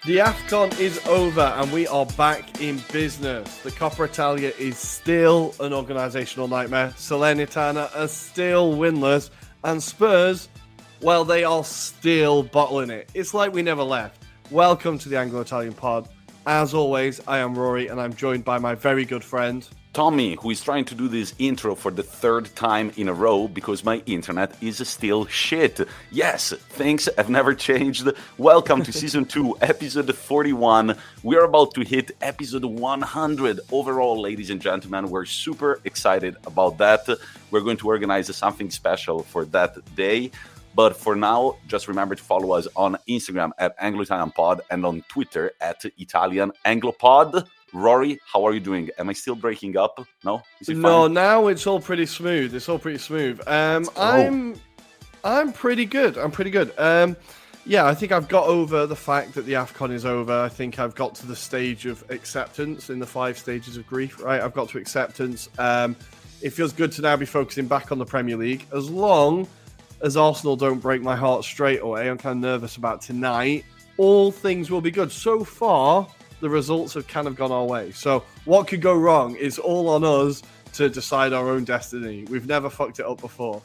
The AFCON is over and we are back in business. The Coppa Italia is still an organisational nightmare. Salernitana are still winless. And Spurs, well, they are still bottling it. It's like we never left. Welcome to the Anglo-Italian pod. As always, I am Ruairi and I'm joined by my very good friend Tommi, who is trying to do this intro for the third time in a row because my internet is still shit. Yes, things have never changed. Welcome to Season 2, Episode 41. We're about to hit Episode 100 overall, ladies and gentlemen. We're super excited about that. We're going to organize something special for that day. But for now, just remember to follow us on Instagram at Anglo-Italian Pod and on Twitter at Italian Anglopod. Rory, how are you doing? Am I still breaking up? No? Is it No, fine? now it's all pretty smooth. I'm pretty good. Yeah, I think I've got over the fact that the AFCON is over. I think I've got to the stage of acceptance in the 5 stages of grief, right? I've got to acceptance. It feels good to now be focusing back on the Premier League. As long as Arsenal don't break my heart straight away, I'm kind of nervous about tonight, all things will be good. So far, the results have kind of gone our way. So what could go wrong is all on us to decide our own destiny. We've never fucked it up before.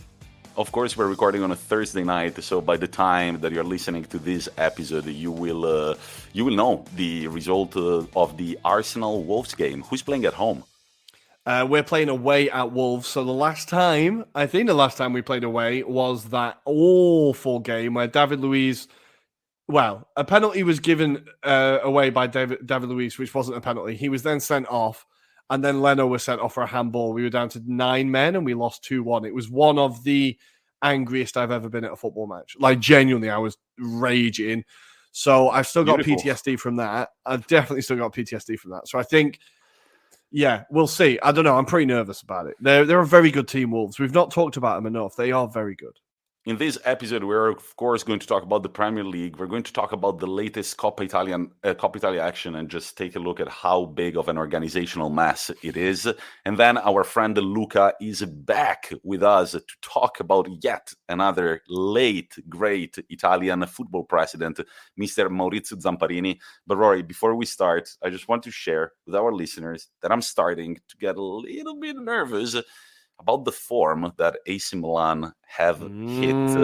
Of course, we're recording on a Thursday night, so by the time that you're listening to this episode, you will know the result of the Arsenal-Wolves game. Who's playing at home? We're playing away at Wolves. So the last time we played away was that awful game where David Luiz... Well, a penalty was given away by David Luiz, which wasn't a penalty. He was then sent off, and then Leno was sent off for a handball. We were down to 9 men, and we lost 2-1. It was one of the angriest I've ever been at a football match. Like, genuinely, I was raging. So I've still got PTSD from that. I've definitely still got PTSD from that. So I think, yeah, we'll see. I don't know. I'm pretty nervous about it. They're a very good team, Wolves. We've not talked about them enough. They are very good. In this episode, we're of course going to talk about the Premier League. We're going to talk about the latest Coppa Italia action and just take a look at how big of an organizational mess it is. And then our friend Luca is back with us to talk about yet another late, great Italian football president, Mr. Maurizio Zamparini. But Rory, before we start, I just want to share with our listeners that I'm starting to get a little bit nervous about the form that AC Milan have hit.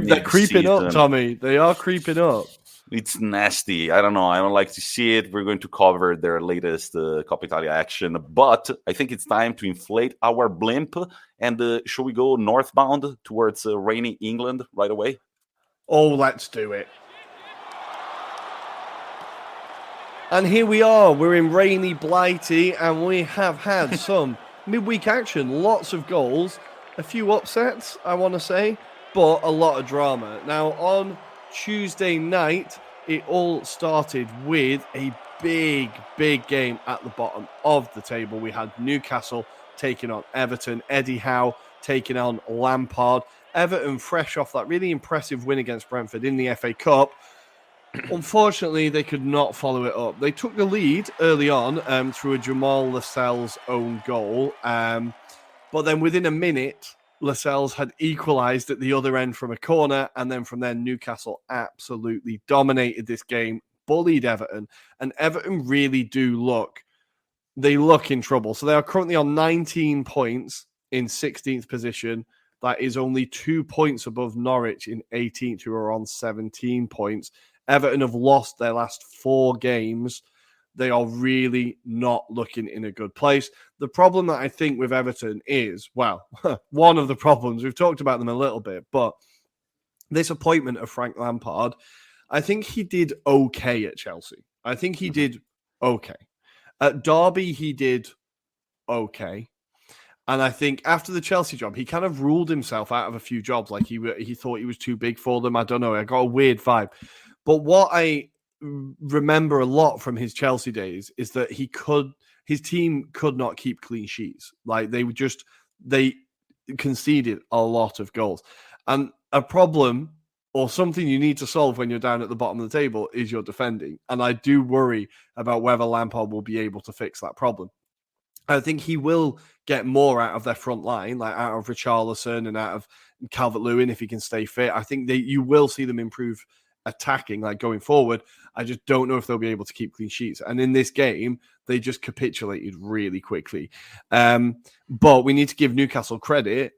They're creeping up, Tommy. They are creeping up. It's nasty. I don't know. I don't like to see it. We're going to cover their latest Coppa Italia action. But I think it's time to inflate our blimp. And shall we go northbound towards rainy England right away? Oh, let's do it. And here we are. We're in rainy Blighty, and we have had some midweek action, lots of goals, a few upsets, I want to say, but a lot of drama. Now, on Tuesday night, it all started with a big game at the bottom of the table. We had Newcastle taking on Everton, Eddie Howe taking on Lampard. Everton fresh off that really impressive win against Brentford in the FA Cup. Unfortunately, they could not follow it up. They took the lead early on through a Jamal Lascelles' own goal. But then within a minute, Lascelles had equalised at the other end from a corner. And then from there, Newcastle absolutely dominated this game, bullied Everton. And Everton really do look in trouble. So they are currently on 19 points in 16th position. That is only 2 points above Norwich in 18th, who are on 17 points. Everton have lost their last 4 games. They are really not looking in a good place. The problem that I think with Everton is, well, one of the problems, we've talked about them a little bit, but this appointment of Frank Lampard, I think he did okay at Chelsea. I think he did okay. At Derby, he did okay. And I think after the Chelsea job, he kind of ruled himself out of a few jobs. Like he thought he was too big for them. I don't know. I got a weird vibe. But what I remember a lot from his Chelsea days is that his team could not keep clean sheets. Like they conceded a lot of goals. And a problem or something you need to solve when you're down at the bottom of the table is your defending. And I do worry about whether Lampard will be able to fix that problem. I think he will get more out of their front line, like out of Richarlison and out of Calvert-Lewin if he can stay fit. I think you will see them improve attacking, like going forward, I just don't know if they'll be able to keep clean sheets. And in this game, they just capitulated really quickly. But we need to give Newcastle credit.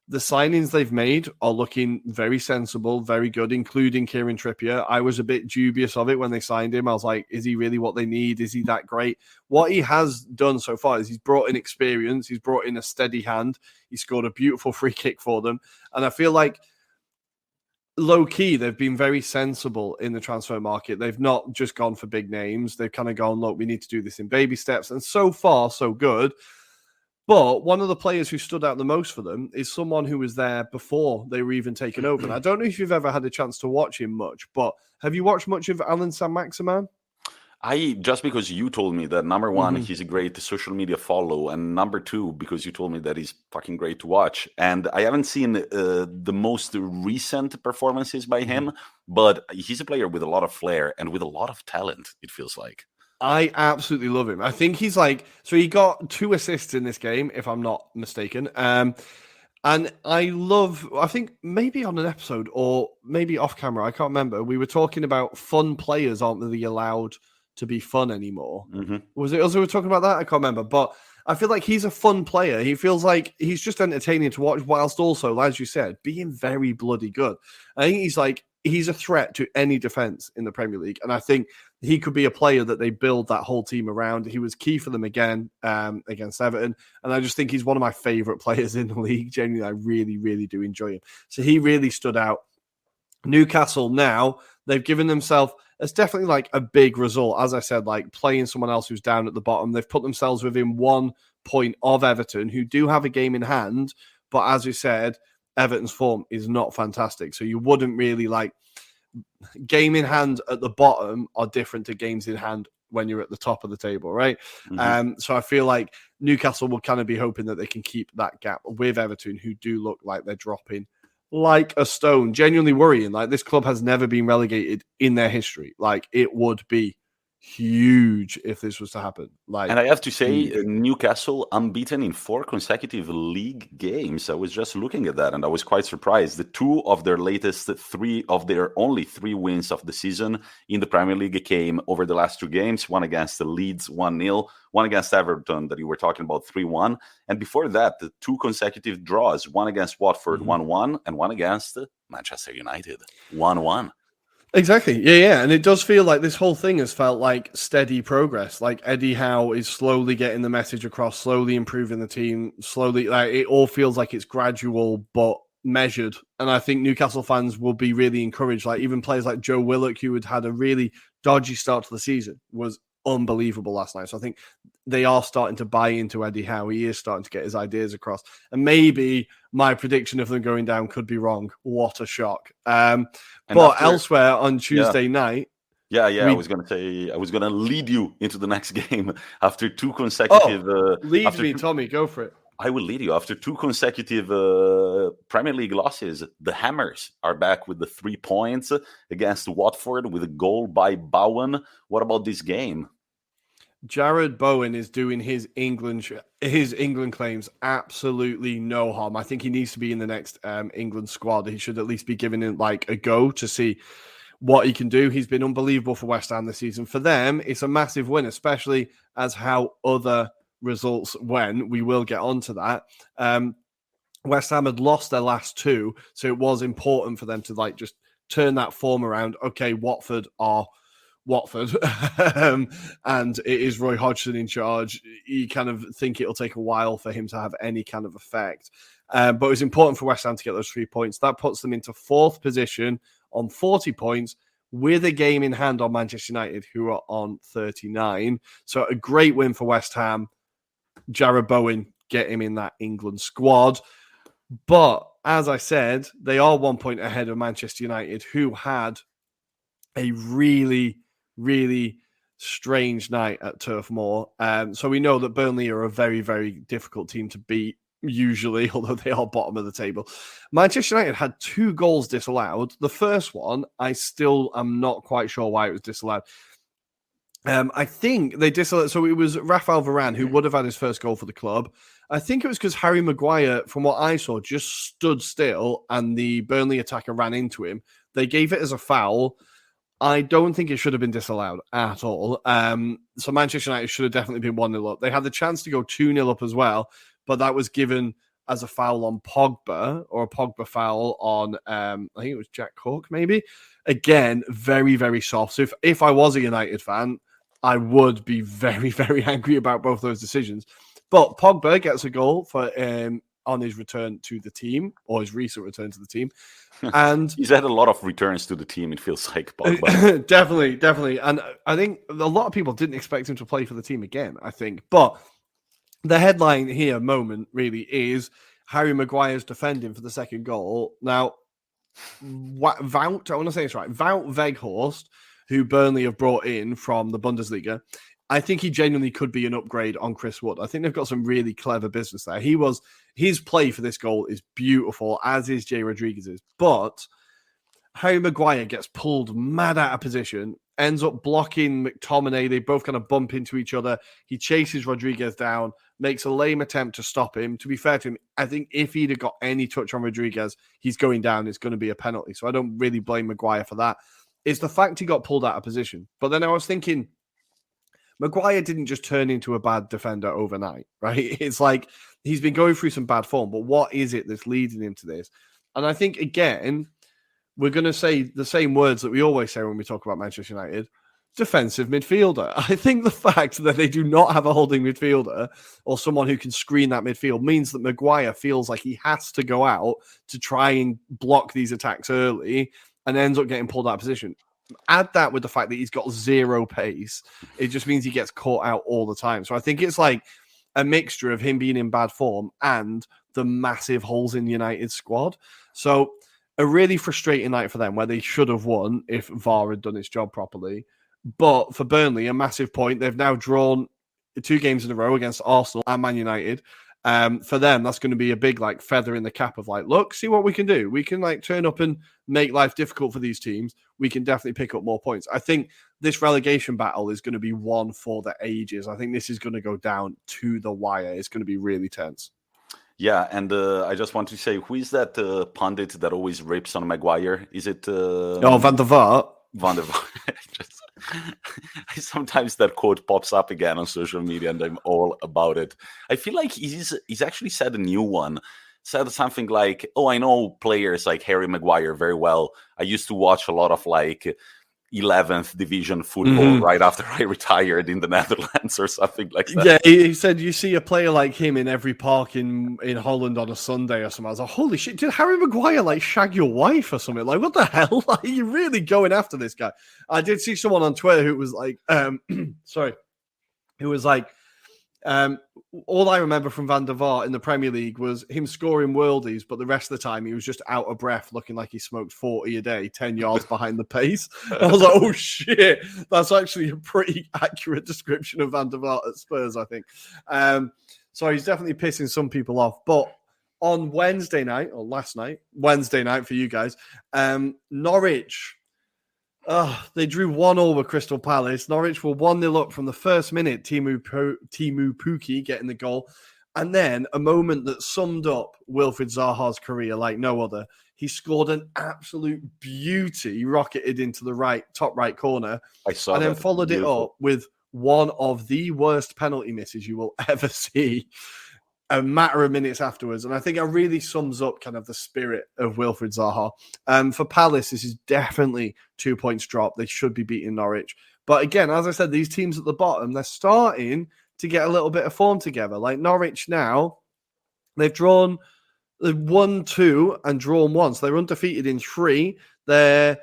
The signings they've made are looking very sensible, very good, including Kieran Trippier. I was a bit dubious of it when they signed him. I was like, is he really what they need? Is he that great? What he has done so far is he's brought in experience. He's brought in a steady hand. He scored a beautiful free kick for them. And I feel like low-key, they've been very sensible in the transfer market. They've not just gone for big names. They've kind of gone, look, we need to do this in baby steps. And so far, so good. But one of the players who stood out the most for them is someone who was there before they were even taken over. And I don't know if you've ever had a chance to watch him much, but have you watched much of Alan Saint-Maximin? Just because you told me that, number one, he's a great social media follow, and number two, because you told me that he's fucking great to watch. And I haven't seen the most recent performances by him, but he's a player with a lot of flair and with a lot of talent, it feels like. I absolutely love him. I think he's like, so he got 2 assists in this game, if I'm not mistaken. And I think maybe on an episode or maybe off camera, I can't remember, we were talking about fun players aren't really allowed to be fun anymore. Was it us who were talking about that? I can't remember. But I feel like he's a fun player. He feels like he's just entertaining to watch, whilst also, as you said, being very bloody good. I think he's a threat to any defense in the Premier League. And I think he could be a player that they build that whole team around. He was key for them again against Everton. And I just think he's one of my favorite players in the league. Genuinely, I really, really do enjoy him. So he really stood out. Newcastle now, they've given themselves, it's definitely like a big result. As I said, like playing someone else who's down at the bottom. They've put themselves within 1 point of Everton, who do have a game in hand. But as we said, Everton's form is not fantastic. So you wouldn't really like game in hand at the bottom are different to games in hand when you're at the top of the table, right? So I feel like Newcastle will kind of be hoping that they can keep that gap with Everton, who do look like they're dropping like a stone. Genuinely worrying. Like, this club has never been relegated in their history. Like, it would be huge if this was to happen. Like, and I have to say, Newcastle unbeaten in 4 consecutive league games. I was just looking at that and I was quite surprised. The 2 of their latest 3 of their only 3 wins of the season in the Premier League came over the last 2 games. One against the Leeds 1-0, one against Everton that you were talking about 3-1, and before that the 2 consecutive draws, one against Watford 1-1 and one against Manchester United 1-1. Exactly. Yeah. And it does feel like this whole thing has felt like steady progress. Like Eddie Howe is slowly getting the message across, slowly improving the team, slowly. Like, it all feels like it's gradual but measured. And I think Newcastle fans will be really encouraged. Like, even players like Joe Willock, who had a really dodgy start to the season, was unbelievable last night. So I think they are starting to buy into Eddie Howe. He is starting to get his ideas across. And maybe my prediction of them going down could be wrong. What a shock. But elsewhere on Tuesday night. I was going to say, I was going to lead you into the next game after 2 consecutive. Lead me, Tommy, go for it. I will lead you. After 2 consecutive Premier League losses, the Hammers are back with the 3 points against Watford with a goal by Bowen. What about this game? Jarrod Bowen is doing his England claims absolutely no harm. I think he needs to be in the next England squad. He should at least be given it like a go to see what he can do. He's been unbelievable for West Ham this season. For them, it's a massive win, especially as how other results went. We will get onto that. West Ham had lost their last 2, so it was important for them to like just turn that form around. Okay, Watford are Watford, and it is Roy Hodgson in charge. You kind of think it'll take a while for him to have any kind of effect. But it was important for West Ham to get those 3 points. That puts them into 4th position on 40 points with a game in hand on Manchester United, who are on 39. So a great win for West Ham. Jarrod Bowen, get him in that England squad. But as I said, they are 1 point ahead of Manchester United, who had a really strange night at Turf Moor. So we know that Burnley are a very, very difficult team to beat, usually, although they are bottom of the table. Manchester United had 2 goals disallowed. The first one, I still am not quite sure why it was disallowed. I think they disallowed. So it was Rafael Varane who would have had his first goal for the club. I think it was because Harry Maguire, from what I saw, just stood still and the Burnley attacker ran into him. They gave it as a foul. I don't think it should have been disallowed at all. So Manchester United should have definitely been 1-0 up. They had the chance to go 2-0 up as well, but that was given as a foul on Pogba, or a Pogba foul on, I think it was Jack Cork, maybe. Again, very, very soft. So if I was a United fan, I would be very, very angry about both those decisions. But Pogba gets a goal for on his return to the team, or his recent return to the team. And he's had a lot of returns to the team, it feels like, Pogba. Definitely. And I think a lot of people didn't expect him to play for the team again, I think. But the headline here, moment, really, is Harry Maguire's defending for the second goal. Now, Wout, I want to say this right, Wout Weghorst, who Burnley have brought in from the Bundesliga, I think he genuinely could be an upgrade on Chris Wood. I think they've got some really clever business there. His play for this goal is beautiful, as is Jay Rodriguez's. But Harry Maguire gets pulled mad out of position, ends up blocking McTominay. They both kind of bump into each other. He chases Rodriguez down, makes a lame attempt to stop him. To be fair to him, I think if he'd have got any touch on Rodriguez, he's going down. It's going to be a penalty. So I don't really blame Maguire for that. It's the fact he got pulled out of position. But then I was thinking, Maguire didn't just turn into a bad defender overnight, right? It's like he's been going through some bad form, but what is it that's leading him to this? And I think, again, we're going to say the same words that we always say when we talk about Manchester United: defensive midfielder. I think the fact that they do not have a holding midfielder or someone who can screen that midfield means that Maguire feels like he has to go out to try and block these attacks early and ends up getting pulled out of position. Add that with the fact that he's got zero pace, it just means he gets caught out all the time. So I think it's like a mixture of him being in bad form and the massive holes in United's squad. So a really frustrating night for them, where they should have won if VAR had done its job properly. But for Burnley, a massive point. They've now drawn 2 games in a row against Arsenal and Man United. For them, that's going to be a big feather in the cap of look, see what we can do. We can turn up and make life difficult for these teams. We can definitely pick up more points. I think this relegation battle is going to be one for the ages. I think this is going to go down to the wire. It's going to be really tense. Yeah, and I just want to say, who is that pundit that always rips on Maguire? Is it... Van der Vaart? Van der Vaart. Sometimes that quote pops up again on social media, and I'm all about it. I feel like he's actually said a new one. Said something like, "Oh, I know players like Harry Maguire very well. I used to watch a lot of 11th division football right after I retired in the Netherlands," or something like that. Yeah, he said you see a player like him in every park in Holland on a Sunday or something. I was like, holy shit, did Harry Maguire shag your wife or something? What the hell? Are you really going after this guy? I did see someone on Twitter who was all I remember from Van der Vaart in the Premier League was him scoring worldies, but the rest of the time he was just out of breath, looking like he smoked 40 a day, 10 yards behind the pace. I was like, oh shit, that's actually a pretty accurate description of Van der Vaart at Spurs, I think. So he's definitely pissing some people off. But on Wednesday night, or last night, Wednesday night for you guys, Norwich... they drew 1-1 with Crystal Palace. Norwich were 1-0 up from the first minute. Timu Puki getting the goal. And then a moment that summed up Wilfried Zaha's career like no other. He scored an absolute beauty, rocketed into the top right corner. I saw and that. Then followed Beautiful. It up with one of the worst penalty misses you will ever see. A matter of minutes afterwards. And I think it really sums up kind of the spirit of Wilfried Zaha. For Palace, this is definitely 2 points drop. They should be beating Norwich. But again, as I said, these teams at the bottom, they're starting to get a little bit of form together. Like Norwich now, they've won 2 and drawn 1. So they're undefeated in 3. They're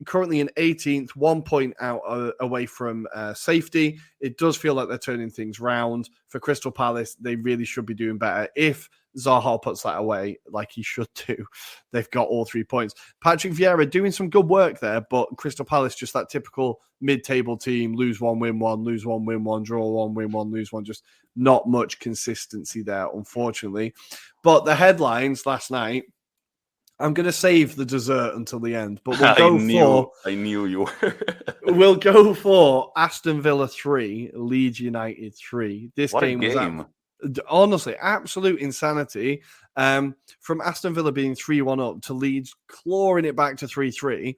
currently in 18th, 1 point out away from safety. It does feel like they're turning things round. For Crystal Palace, they really should be doing better. If Zaha puts that away, like he should do, they've got all 3 points. Patrick Vieira doing some good work there, but Crystal Palace, just that typical mid-table team, lose 1, win 1, lose 1, win 1, draw 1, win 1, lose 1. Just not much consistency there, unfortunately. But the headlines last night, I'm going to save the dessert until the end, but we'll go I knew you were. We'll go for Aston Villa 3, Leeds United 3. What game. Honestly, absolute insanity. From Aston Villa being 3-1 up to Leeds clawing it back to 3-3.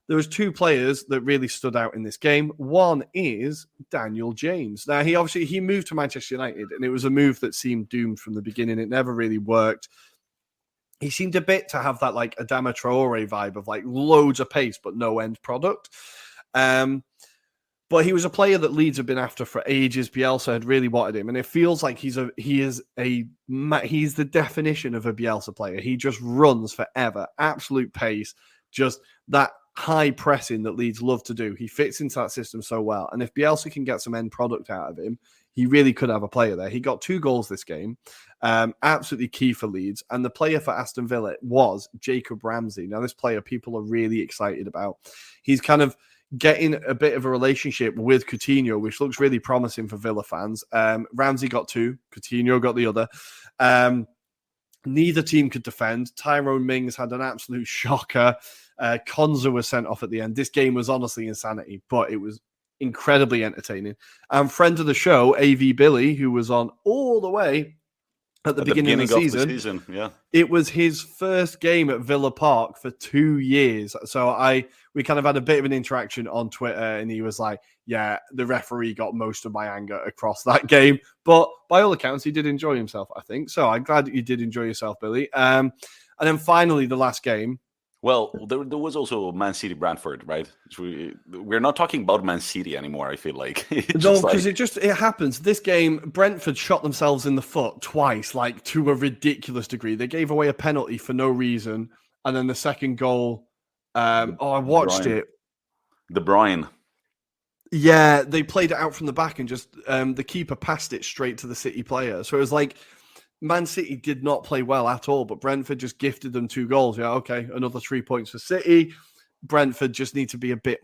There was two players that really stood out in this game. One is Daniel James. Now, he moved to Manchester United, and it was a move that seemed doomed from the beginning. It never really worked. He seemed a bit to have that like Adama Traore vibe of like loads of pace, but no end product. But he was a player that Leeds have been after for ages. Bielsa had really wanted him, and it feels like he's the definition of a Bielsa player. He just runs forever, absolute pace, just that high pressing that Leeds love to do. He fits into that system so well, and if Bielsa can get some end product out of him, he really could have a player there. He got 2 goals this game, absolutely key for Leeds, and the player for Aston Villa was Jacob Ramsey. Now, this player people are really excited about. He's kind of getting a bit of a relationship with Coutinho, which looks really promising for Villa fans. Ramsey got 2, Coutinho got the other. Neither team could defend. Tyrone Mings had an absolute shocker. Konza was sent off at the end. This game was honestly insanity, but it was incredibly entertaining. And friend of the show, AV Billy, who was on all the way at the beginning of the season. Yeah. It was his first game at Villa Park for 2 years. So we kind of had a bit of an interaction on Twitter, and he was like, yeah, the referee got most of my anger across that game. But by all accounts, he did enjoy himself, I think. So I'm glad that you did enjoy yourself, Billy. And then finally, the last game. Well, there was also Man City Brentford, right? We're not talking about Man City anymore, I feel like. No, because it happens. This game, Brentford shot themselves in the foot twice, like to a ridiculous degree. They gave away a penalty for no reason. And then the second goal, I watched it. De Bruyne. Yeah, they played it out from the back and just the keeper passed it straight to the City player. So it was like Man City did not play well at all, but Brentford just gifted them 2 goals. Yeah, okay, another 3 points for City. Brentford just need to be a bit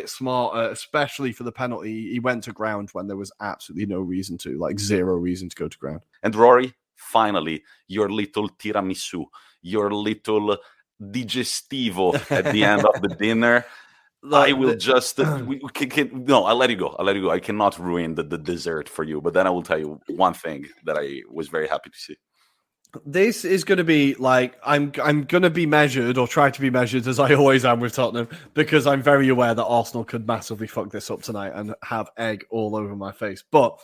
smarter, especially for the penalty. He went to ground when there was absolutely no reason to, like 0 reason to go to ground. And Rory, finally, your little tiramisu, your little digestivo at the end of the dinner. I will just no. I'll let you go. I cannot ruin the dessert for you. But then I will tell you one thing that I was very happy to see. This is going to be like I'm going to be measured, or try to be measured, as I always am with Tottenham, because I'm very aware that Arsenal could massively fuck this up tonight and have egg all over my face. But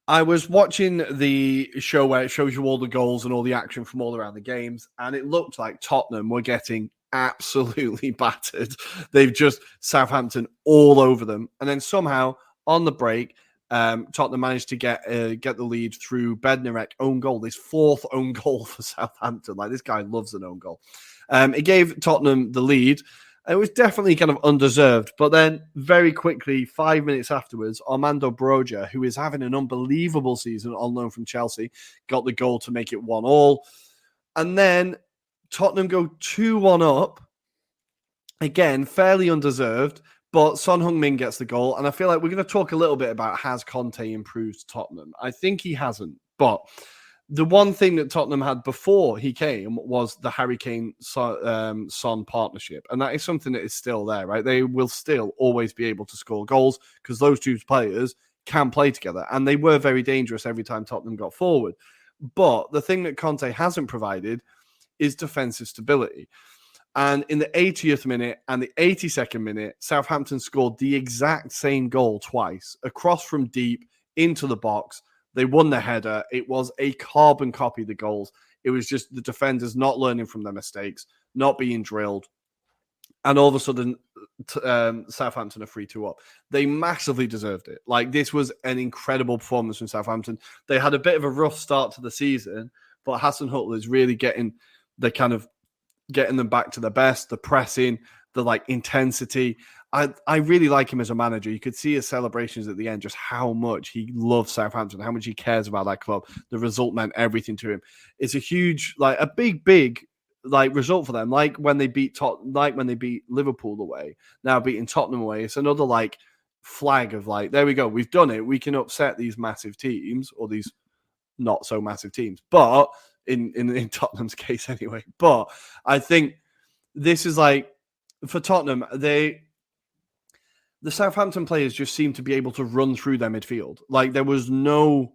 I was watching the show where it shows you all the goals and all the action from all around the games, and it looked like Tottenham were getting absolutely battered. They've just Southampton all over them, and then somehow on the break, Tottenham managed to get the lead through Bednarek own goal. This 4th own goal for Southampton. Like, this guy loves an own goal. It gave Tottenham the lead. It was definitely kind of undeserved, but then very quickly, 5 minutes afterwards, Armando Broja, who is having an unbelievable season on loan from Chelsea, got the goal to make it 1-1. And then Tottenham go 2-1 up. Again, fairly undeserved, but Son Heung-min gets the goal. And I feel like we're going to talk a little bit about, has Conte improved Tottenham? I think he hasn't. But the one thing that Tottenham had before he came was the Harry Kane-Son partnership. And that is something that is still there, right? They will still always be able to score goals because those 2 players can play together. And they were very dangerous every time Tottenham got forward. But the thing that Conte hasn't provided is defensive stability. And in the 80th minute and the 82nd minute, Southampton scored the exact same goal twice, across from deep into the box. They won the header. It was a carbon copy of the goals. It was just the defenders not learning from their mistakes, not being drilled. And all of a sudden, Southampton are 3-2 up. They massively deserved it. Like, this was an incredible performance from Southampton. They had a bit of a rough start to the season, but Hassan Huttler is really getting them back to the best, the pressing, the like intensity. I really like him as a manager. You could see his celebrations at the end, just how much he loves Southampton, how much he cares about that club. The result meant everything to him. It's a huge, like a big like result for them. Like when they beat Liverpool away, now beating Tottenham away. It's another like flag of like, there we go, we've done it. We can upset these massive teams, or these not so massive teams, but in Tottenham's case anyway. But I think this is like, for Tottenham, the Southampton players just seem to be able to run through their midfield. Like, there was no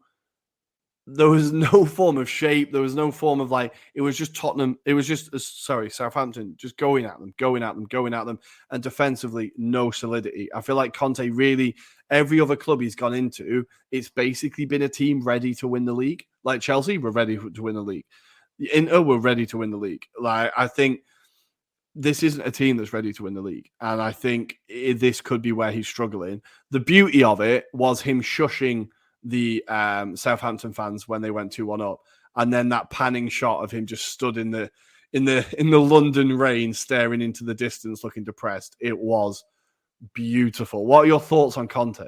there was no form of shape. There was no form of it was just Tottenham. It was just, Southampton just going at them. And defensively, no solidity. I feel like Conte really, every other club he's gone into, it's basically been a team ready to win the league. Like Chelsea were ready to win the league. Inter were ready to win the league. I think this isn't a team that's ready to win the league. And I think this could be where he's struggling. The beauty of it was him shushing the Southampton fans when they went 2-1 up, and then that panning shot of him just stood in the London rain, staring into the distance, looking depressed. It was beautiful. What are your thoughts on Conte?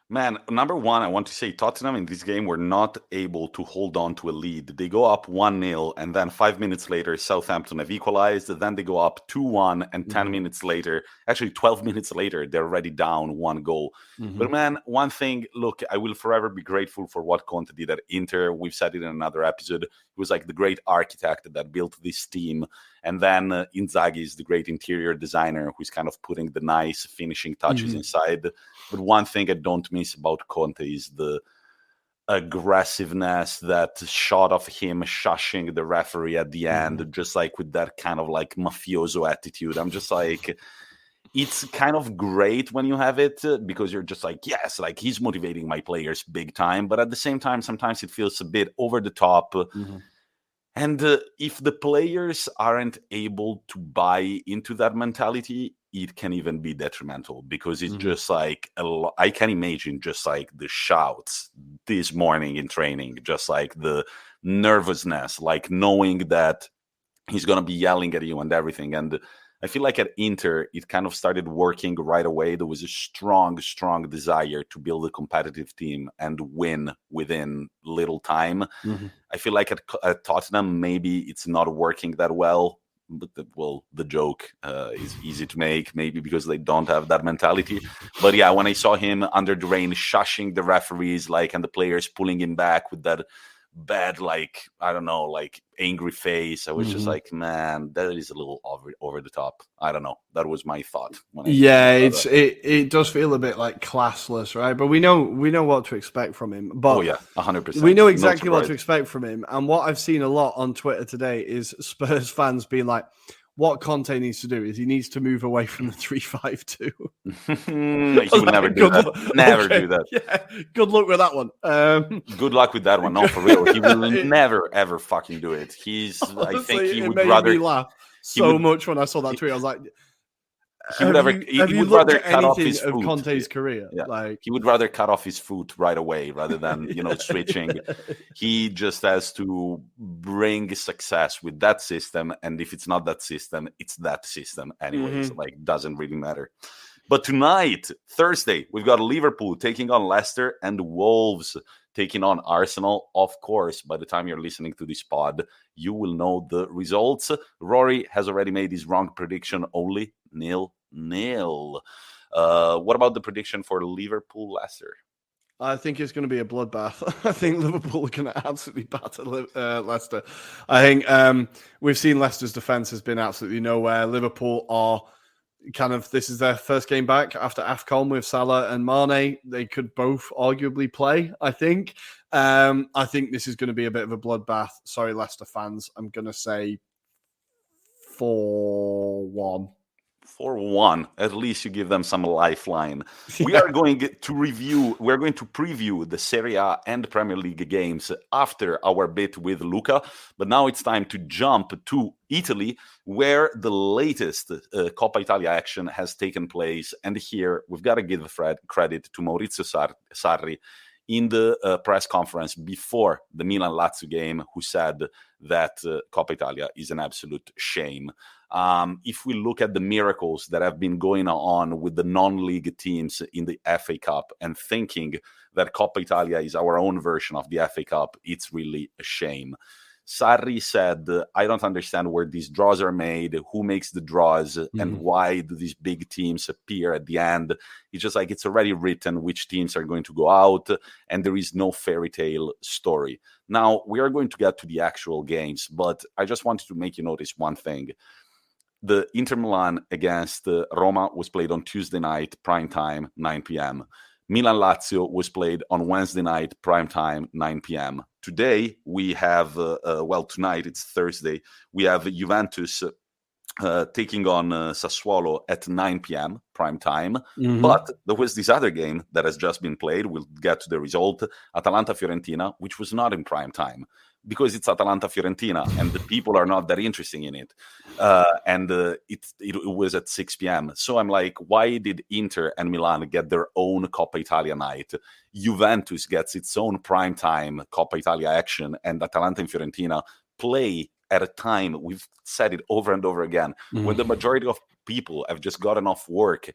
Man, number one, I want to say Tottenham in this game were not able to hold on to a lead. They go up 1-0, and then 5 minutes later, Southampton have equalized. Then they go up 2-1, and 10 minutes later, actually 12 minutes later, they're already down 1 goal. But man, one thing, look, I will forever be grateful for what Conte did at Inter. We've said it in another episode. He was like the great architect that built this team. And then Inzaghi is the great interior designer who's kind of putting the nice finishing touches inside. But one thing I don't miss about Conte is the aggressiveness, that shot of him shushing the referee at the end, just like with that kind of like mafioso attitude. I'm just like, it's kind of great when you have it because you're just like, yes, like he's motivating my players big time. But at the same time, sometimes it feels a bit over the top. And if the players aren't able to buy into that mentality, it can even be detrimental because it's just like, I can imagine just like the shouts this morning in training, just like the nervousness, like knowing that he's going to be yelling at you and everything. And I feel like at Inter, it kind of started working right away. There was a strong, strong desire to build a competitive team and win within little time. I feel like at Tottenham, maybe it's not working that well. But the joke is easy to make, maybe because they don't have that mentality. But yeah, when I saw him under the rain, shushing the referees, and the players pulling him back with that bad, I don't know, angry face, I was just like, man, that is a little over the top. I don't know. That was my thought. It does feel a bit like classless, right? But we know what to expect from him. But 100%. We know exactly what to expect from him. And what I've seen a lot on Twitter today is Spurs fans being like, what Conte needs to do is he needs to move away from the 3-5-2. He would never do that. Never do that. Yeah, good luck with that one. Good luck with that one. No, for real. He will never, ever fucking do it. Honestly, I think he would made rather me laugh much when I saw that tweet. I was like, he would rather cut off his foot. Conte's career? Yeah. He would rather cut off his foot right away rather than switching. He just has to bring success with that system, and if it's not that system, it's that system anyways. Doesn't really matter. But tonight, Thursday, we've got Liverpool taking on Leicester and Wolves taking on Arsenal. Of course, by the time you're listening to this pod, you will know the results. Rory has already made his wrong prediction, only 0-0. What about the prediction for Liverpool-Leicester? I think it's going to be a bloodbath. I think Liverpool are going to absolutely batter Leicester. I think we've seen Leicester's defence has been absolutely nowhere. Liverpool are this is their first game back after AFCON with Salah and Mane. They could both arguably play, I think. I think this is going to be a bit of a bloodbath. Sorry, Leicester fans. I'm going to say 4-1. 4-1. At least you give them some lifeline. We are going to preview the Serie A and Premier League games after our bit with Luca. But now it's time to jump to Italy, where the latest Coppa Italia action has taken place. And here we've got to give credit to Maurizio Sarri in the press conference before the Milan-Lazio game, who said that Coppa Italia is an absolute shame. If we look at the miracles that have been going on with the non-league teams in the FA Cup and thinking that Coppa Italia is our own version of the FA Cup, it's really a shame. Sarri said, I don't understand where these draws are made, who makes the draws, and why do these big teams appear at the end. It's just like it's already written which teams are going to go out, and there is no fairy tale story. Now, we are going to get to the actual games, but I just wanted to make you notice one thing. The Inter Milan against Roma was played on Tuesday night, prime time, 9 p.m. Milan-Lazio was played on Wednesday night, prime time, 9 p.m. today we have, tonight, it's Thursday, we have Juventus taking on Sassuolo at 9 p.m. prime time. Mm-hmm. But there was this other game that has just been played. We'll get to the result. Atalanta-Fiorentina, which was not in prime time because it's Atalanta-Fiorentina and the people are not that interested in it. It was at 6 p.m. So I'm like, why did Inter and Milan get their own Coppa Italia night? Juventus gets its own prime time Coppa Italia action, and Atalanta and Fiorentina play at a time, we've said it over and over again, when the majority of people have just gotten off work.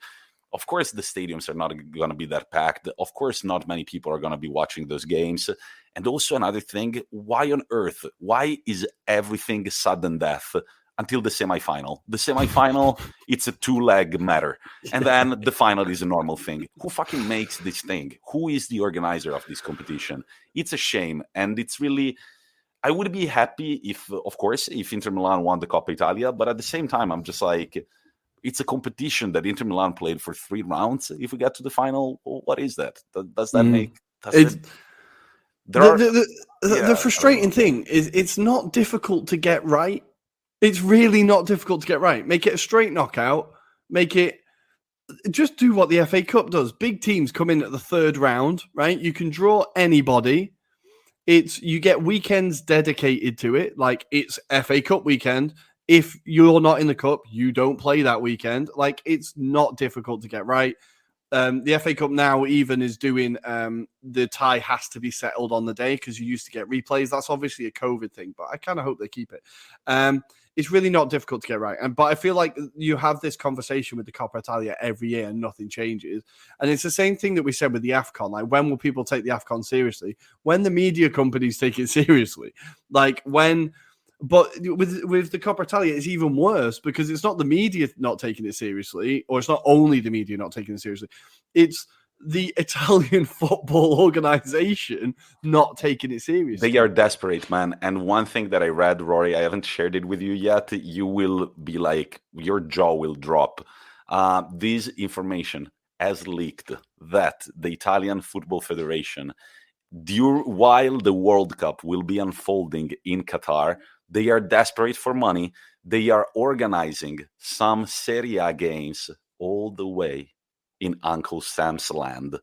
Of course, the stadiums are not going to be that packed. Of course, not many people are going to be watching those games. And also another thing, why on earth? Why is everything sudden death until the semifinal? The semifinal, it's a two-leg matter. And then the final is a normal thing. Who fucking makes this thing? Who is the organizer of this competition? It's a shame. And it's really... I would be happy if, of course, if Inter Milan won the Coppa Italia, but at the same time, I'm just like, it's a competition that Inter Milan played for 3 rounds. If we get to the final, what is that? Does that make... The frustrating thing is it's not difficult to get right. It's really not difficult to get right. Make it a straight knockout. Just do what the FA Cup does. Big teams come in at the 3rd round, right? You can draw anybody. You get weekends dedicated to it, like it's FA Cup weekend. If you're not in the cup, you don't play that weekend. Like, it's not difficult to get right. The FA Cup now even is doing the tie has to be settled on the day because you used to get replays. That's obviously a COVID thing, but I kind of hope they keep it. It's really not difficult to get right. But I feel like you have this conversation with the Coppa Italia every year and nothing changes. And it's the same thing that we said with the AFCON. Like, when will people take the AFCON seriously? When the media companies take it seriously. But with the Coppa Italia, it's even worse because it's not the media not taking it seriously, or it's not only the media not taking it seriously. It's the Italian football organization not taking it seriously. They are desperate, man. And one thing that I read, Rory, I haven't shared it with you yet. You will be like, your jaw will drop. This information has leaked that the Italian Football Federation, while the World Cup will be unfolding in Qatar, they are desperate for money. They are organizing some Serie A games all the way in Uncle Sam's land.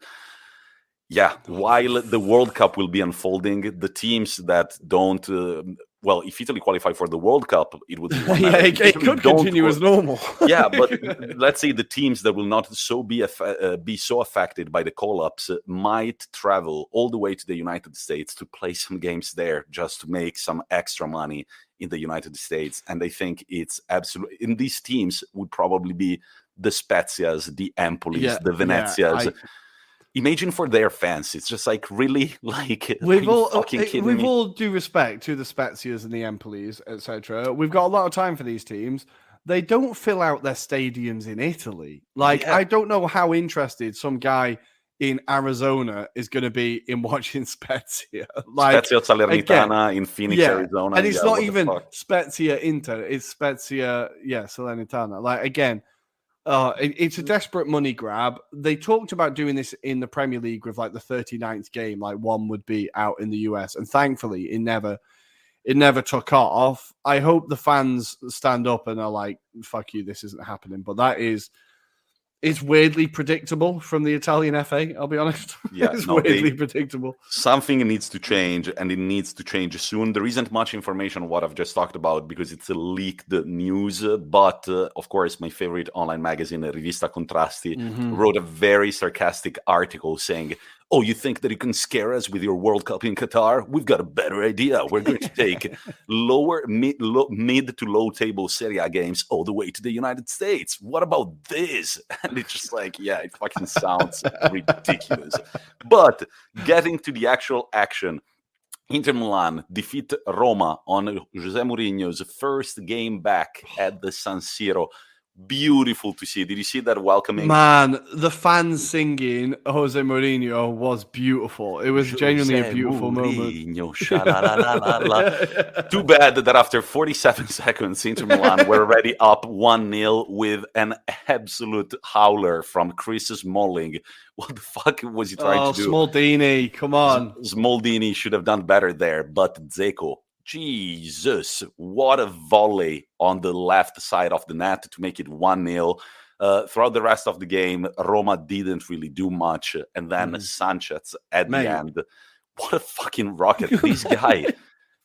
Yeah, while the World Cup will be unfolding, the teams that don't... if Italy qualify for the World Cup, it would be one matter. It could continue as normal. Yeah, but let's say the teams that will not be so affected by the call-ups might travel all the way to the United States to play some games there just to make some extra money in the United States. And I think it's absolutely... And these teams would probably be the Spezias, the Empolis, the Venezias. Imagine for their fans, it's just like, really, like, with all due respect to the Spezias and the Empolis, etc., we've got a lot of time for these teams. They don't fill out their stadiums in Italy. I don't know how interested some guy in Arizona is going to be in watching Spezia. Spezia Salernitana in Phoenix, Arizona. And it's not even Spezia Inter, it's Spezia, Salernitana. It's a desperate money grab. They talked about doing this in the Premier League with the 39th game, one would be out in the US, and thankfully it never took off. I hope the fans stand up and are like, fuck you, this isn't happening. But it's weirdly predictable from the Italian FA, I'll be honest. Yeah, it's weirdly predictable. Something needs to change, and it needs to change soon. There isn't much information on what I've just talked about because it's a leaked news. But, of course, my favorite online magazine, Rivista Contrasti, wrote a very sarcastic article saying, oh, you think that you can scare us with your World Cup in Qatar? We've got a better idea. We're going to take mid to low table Serie A games all the way to the United States. What about this? And it's just like, yeah, it fucking sounds ridiculous. But getting to the actual action, Inter Milan defeat Roma on José Mourinho's first game back at the San Siro Beautiful to see. Did you see that welcoming? Man, the fans singing Jose Mourinho was beautiful. It was genuinely a beautiful Mourinho, moment. Too bad that after 47 seconds, Inter Milan were already up 1-0 with an absolute howler from Chris Smalling. What the fuck was he trying to do? Smaldini, come on. Smaldini should have done better there, but Dzeko, Jesus, what a volley on the left side of the net to make it 1-0. Throughout the rest of the game, Roma didn't really do much. And then Sanchez at the end. What a fucking rocket.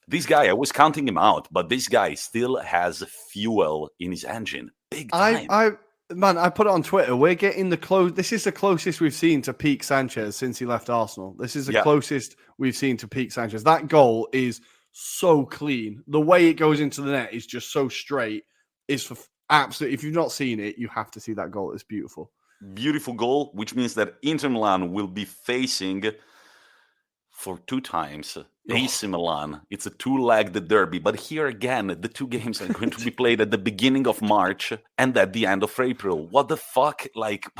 This guy, I was counting him out, but this guy still has fuel in his engine. Big time. I put it on Twitter. We're getting this is the closest we've seen to peak Sanchez since he left Arsenal. This is the closest we've seen to peak Sanchez. That goal is so clean. The way it goes into the net is just so straight. It's for absolutely. If you've not seen it, you have to see that goal. It's beautiful. Beautiful goal, which means that Inter Milan will be facing for 2 times AC Milan. It's a 2-legged derby, but here again, the 2 games are going to be played at the beginning of March and at the end of April. What the fuck? Like,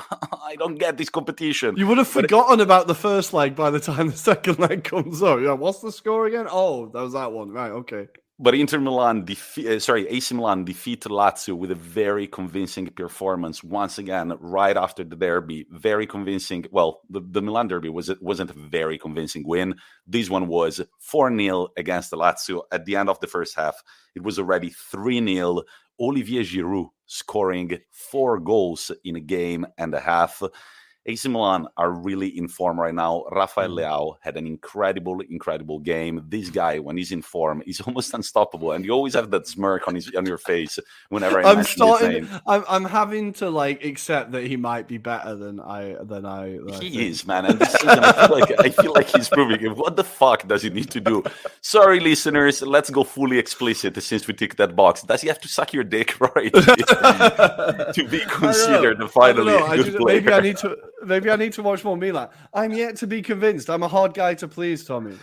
I don't get this competition. You would have forgotten about the first leg by the time the second leg comes up. Yeah, what's the score again? Oh, that was that one. Right, okay. But AC Milan defeat Lazio with a very convincing performance once again right after the derby. Very convincing. Well, the Milan derby wasn't a very convincing win. This one was 4-0 against the Lazio. At the end of the first half, it was already 3-0. Olivier Giroud scoring 4 goals in a game and a half. AC Milan are really in form right now. Rafael Leao had an incredible game. This guy, when he's in form, is almost unstoppable, and you always have that smirk on your face whenever I mention his name. I'm having to accept that he might be better than I. He is, man, and this season I feel like he's proving it. What the fuck does he need to do? Sorry, listeners, let's go fully explicit since we tick that box. Does he have to suck your dick, Rory, to be considered finally a good player? Maybe I need to watch more Milan. I'm yet to be convinced. I'm a hard guy to please, Tommy.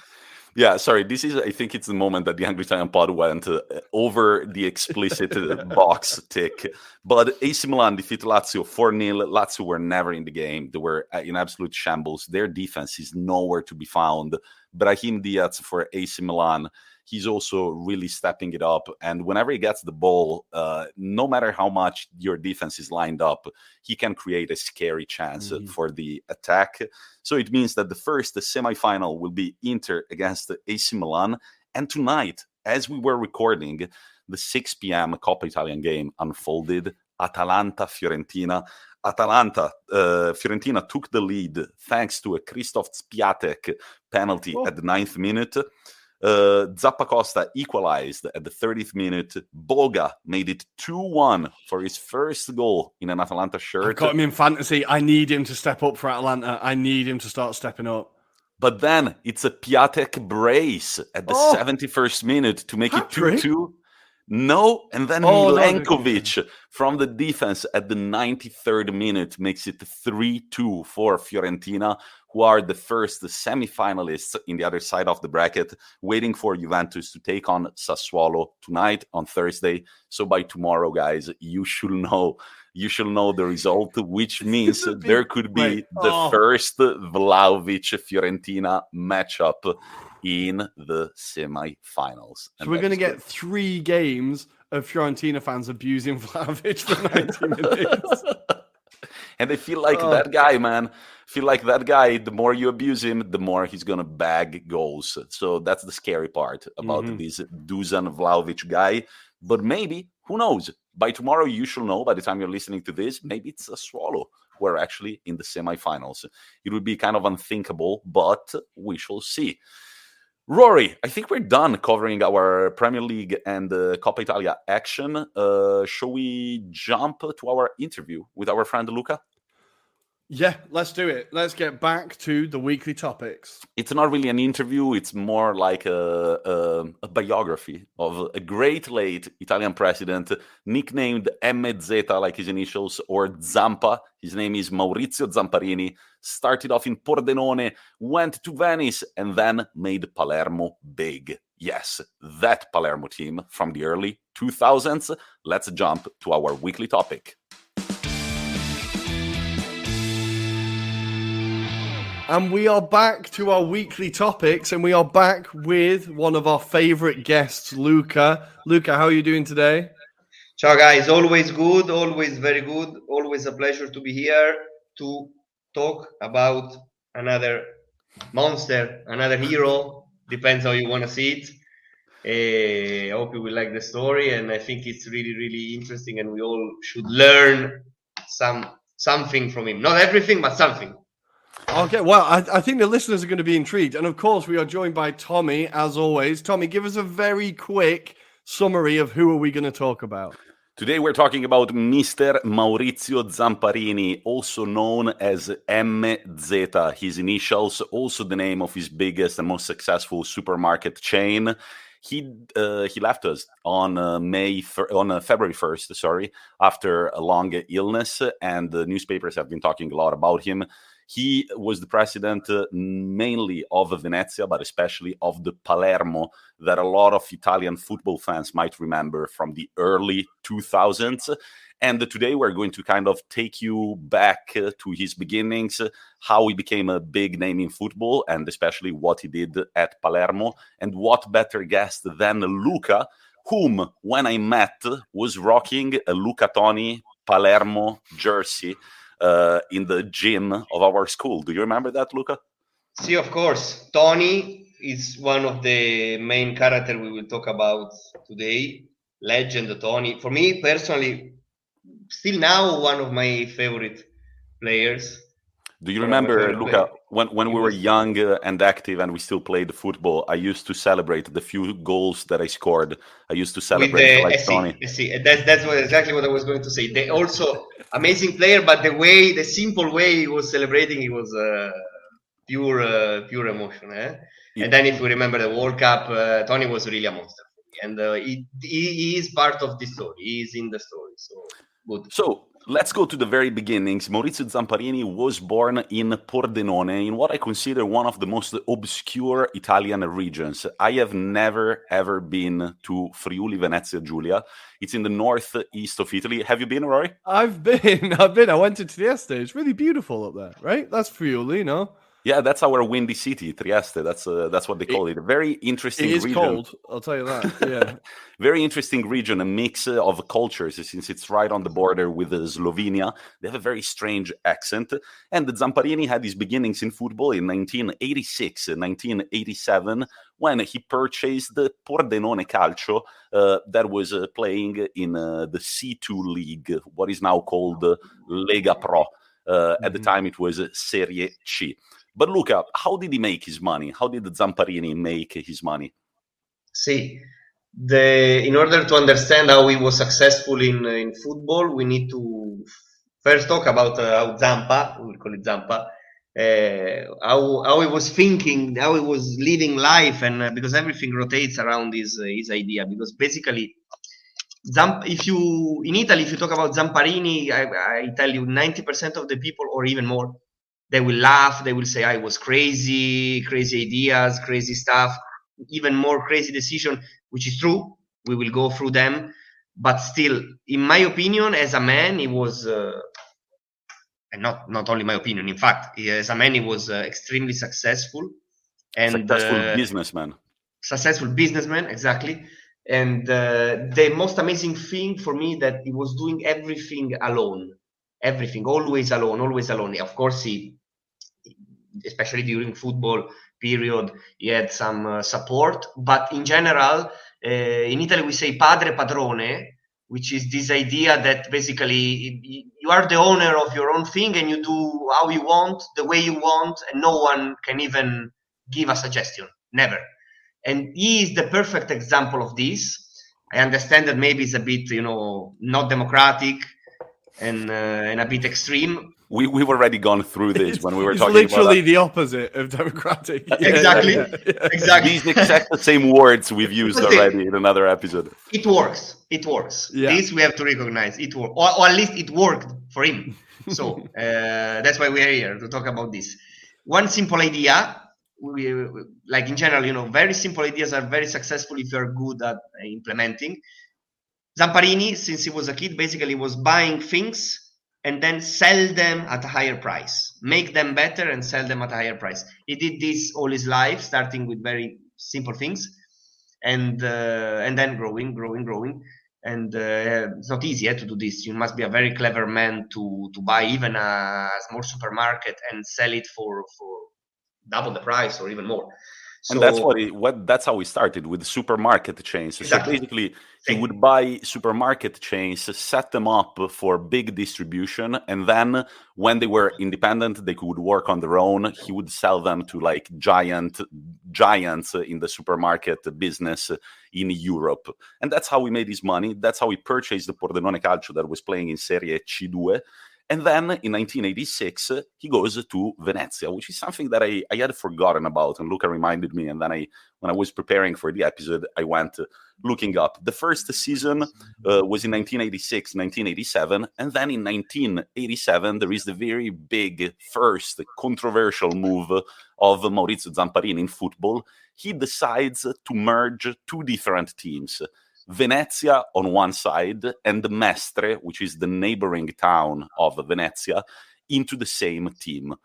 Yeah, sorry. I think it's the moment that the Anglo-Italian pod went over the explicit box tick. But AC Milan defeat Lazio 4-0. Lazio were never in the game. They were in absolute shambles. Their defense is nowhere to be found. Brahim Diaz for AC Milan, he's also really stepping it up. And whenever he gets the ball, no matter how much your defense is lined up, he can create a scary chance for the attack. So it means that the first semifinal will be Inter against AC Milan. And tonight, as we were recording, the 6 p.m. Coppa Italian game unfolded. Atalanta-Fiorentina. Fiorentina took the lead thanks to a Krzysztof Spiatek penalty at the 9th minute. Zappa Costa equalized at the 30th minute. Boga made it 2-1 for his first goal in an Atalanta shirt. I've got him in fantasy. I need him to step up for Atalanta. I need him to start stepping up. But then it's a Piatek brace at the 71st minute to make it 2-2. No, and then Milenkovic from the defense at the 93rd minute makes it 3-2 for Fiorentina, who are the first semi-finalists in the other side of the bracket, waiting for Juventus to take on Sassuolo tonight on Thursday. So by tomorrow, guys, you should know the result, which means there could be the first Vlahovic-Fiorentina matchup in the semi-finals. So we're going to get 3 games of Fiorentina fans abusing Vlahovic for 90 minutes. And I feel like that guy, man. The more you abuse him, the more he's going to bag goals. So that's the scary part about this Dusan Vlahovic guy. But maybe, who knows? By tomorrow, you should know, by the time you're listening to this, maybe it's a Sassuolo who are actually in the semi-finals. It would be kind of unthinkable, but we shall see. Rory, I think we're done covering our Premier League and Coppa Italia action. Shall we jump to our interview with our friend Luca? Yeah, let's do it. Let's get back to the weekly topics. It's not really an interview. It's more like a biography of a great late Italian president, nicknamed MZ like his initials, or Zampa. His name is Maurizio Zamparini. Started off in Pordenone, went to Venice, and then made Palermo big. Yes, that Palermo team from the early 2000s. Let's jump to our weekly topic. And we are back to our weekly topics, and we are back with one of our favorite guests, Luca. Luca, how are you doing today? Ciao guys, always good, always very good, always a pleasure to be here to talk about another monster, another hero, depends how you want to see it. I hope you will like the story, and I think it's really, really interesting, and we all should learn something from him. Not everything, but something. Okay, well, I think the listeners are going to be intrigued. And of course, we are joined by Tommi, as always. Tommi, give us a very quick summary of who are we going to talk about. Today we're talking about Mr. Maurizio Zamparini, also known as MZ, his initials, also the name of his biggest and most successful supermarket chain. He left us on February 1st, after a long illness, and the newspapers have been talking a lot about him. He was the president mainly of Venezia, but especially of the Palermo that a lot of Italian football fans might remember from the early 2000s. And today we're going to kind of take you back to his beginnings, how he became a big name in football, and especially what he did at Palermo. And what better guest than Luca, whom, when I met, was rocking a Luca Toni Palermo jersey in the gym of our school. Do you remember that, Luca? See, of course. Tony is one of the main characters we will talk about today. Legend Tony. For me, personally, still now one of my favorite players. Do you remember, Luca, when we were young and active and we still played football, I used to celebrate the few goals that I scored. I used to celebrate like Tony. That's exactly what I was going to say. They also amazing player, but the simple way he was celebrating, it was pure emotion. And then if we remember the World Cup, Tony was really a monster. And he is part of the story. He is in the story. So good. So let's go to the very beginnings. Maurizio Zamparini was born in Pordenone, in what I consider one of the most obscure Italian regions. I have never, ever been to Friuli, Venezia Giulia. It's in the northeast of Italy. Have you been, Rory? I've been. I went to Trieste. It's really beautiful up there, right? That's Friuli, no? Yeah, that's our windy city, Trieste. That's what they call it. A very interesting region. It is cold, I'll tell you that, yeah. Very interesting region, a mix of cultures, since it's right on the border with Slovenia. They have a very strange accent. And Zamparini had his beginnings in football in 1986, 1987, when he purchased the Pordenone Calcio that was playing in the C2 league, what is now called Lega Pro. At the time, it was Serie C. But Luca, how did he make his money? How did Zamparini make his money? See, in order to understand how he was successful in football, we need to first talk about how Zampa, we will call it Zampa, how he was thinking, how he was living life, and because everything rotates around his idea. Because basically, in Italy, if you talk about Zamparini, I tell you, 90% of the people, or even more, they will laugh. They will say, "I was crazy ideas, crazy stuff, even more crazy decision," which is true. We will go through them, but still, in my opinion, as a man, he was, and not only my opinion. In fact, as a man, he was extremely successful and successful businessman, exactly. And the most amazing thing for me that he was doing everything alone, always alone. Of course, especially during football period, he had some support, but in general, in Italy we say padre padrone, which is this idea that basically you are the owner of your own thing and you do how you want, the way you want, and no one can even give a suggestion, never. And he is the perfect example of this. I understand that maybe it's a bit, not democratic and a bit extreme. We've already gone through this when we were talking about It's literally the opposite of democratic. Exactly. These exact same words we've used already in another episode. It works. Yeah. This we have to recognize. It worked, or at least it worked for him. So that's why we are here to talk about this. One simple idea. Like in general, very simple ideas are very successful if you're good at implementing. Zamparini, since he was a kid, basically was buying things and then sell them at a higher price, make them better and sell them at a higher price. He did this all his life, starting with very simple things, and then growing. And it's not easy to do this. You must be a very clever man to buy even a small supermarket and sell it for double the price or even more. And that's that's how we started with supermarket chains. Exactly. So basically, he would buy supermarket chains, set them up for big distribution, and then when they were independent, they could work on their own. He would sell them to like giants in the supermarket business in Europe, and that's how he made his money. That's how he purchased the Pordenone Calcio that was playing in Serie C2. And then in 1986, he goes to Venezia, which is something that I had forgotten about. And Luca reminded me. And then when I was preparing for the episode, I went looking up. The first season was in 1986, 1987. And then in 1987, there is the very big first controversial move of Maurizio Zamparini in football. He decides to merge two different teams. Venezia on one side and Mestre, which is the neighboring town of Venezia, into the same team.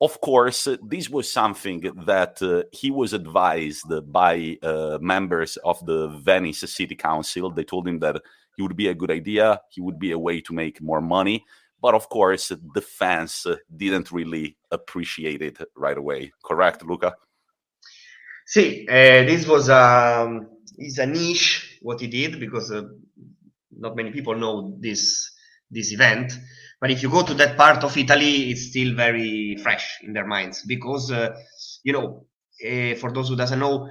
Of course, this was something that he was advised by members of the Venice City Council. They told him that it would be a good idea, he would be a way to make more money. But of course, the fans didn't really appreciate it right away. Correct, Luca? See, this was is a niche what he did, because not many people know this event. But if you go to that part of Italy, it's still very fresh in their minds, because for those who doesn't know,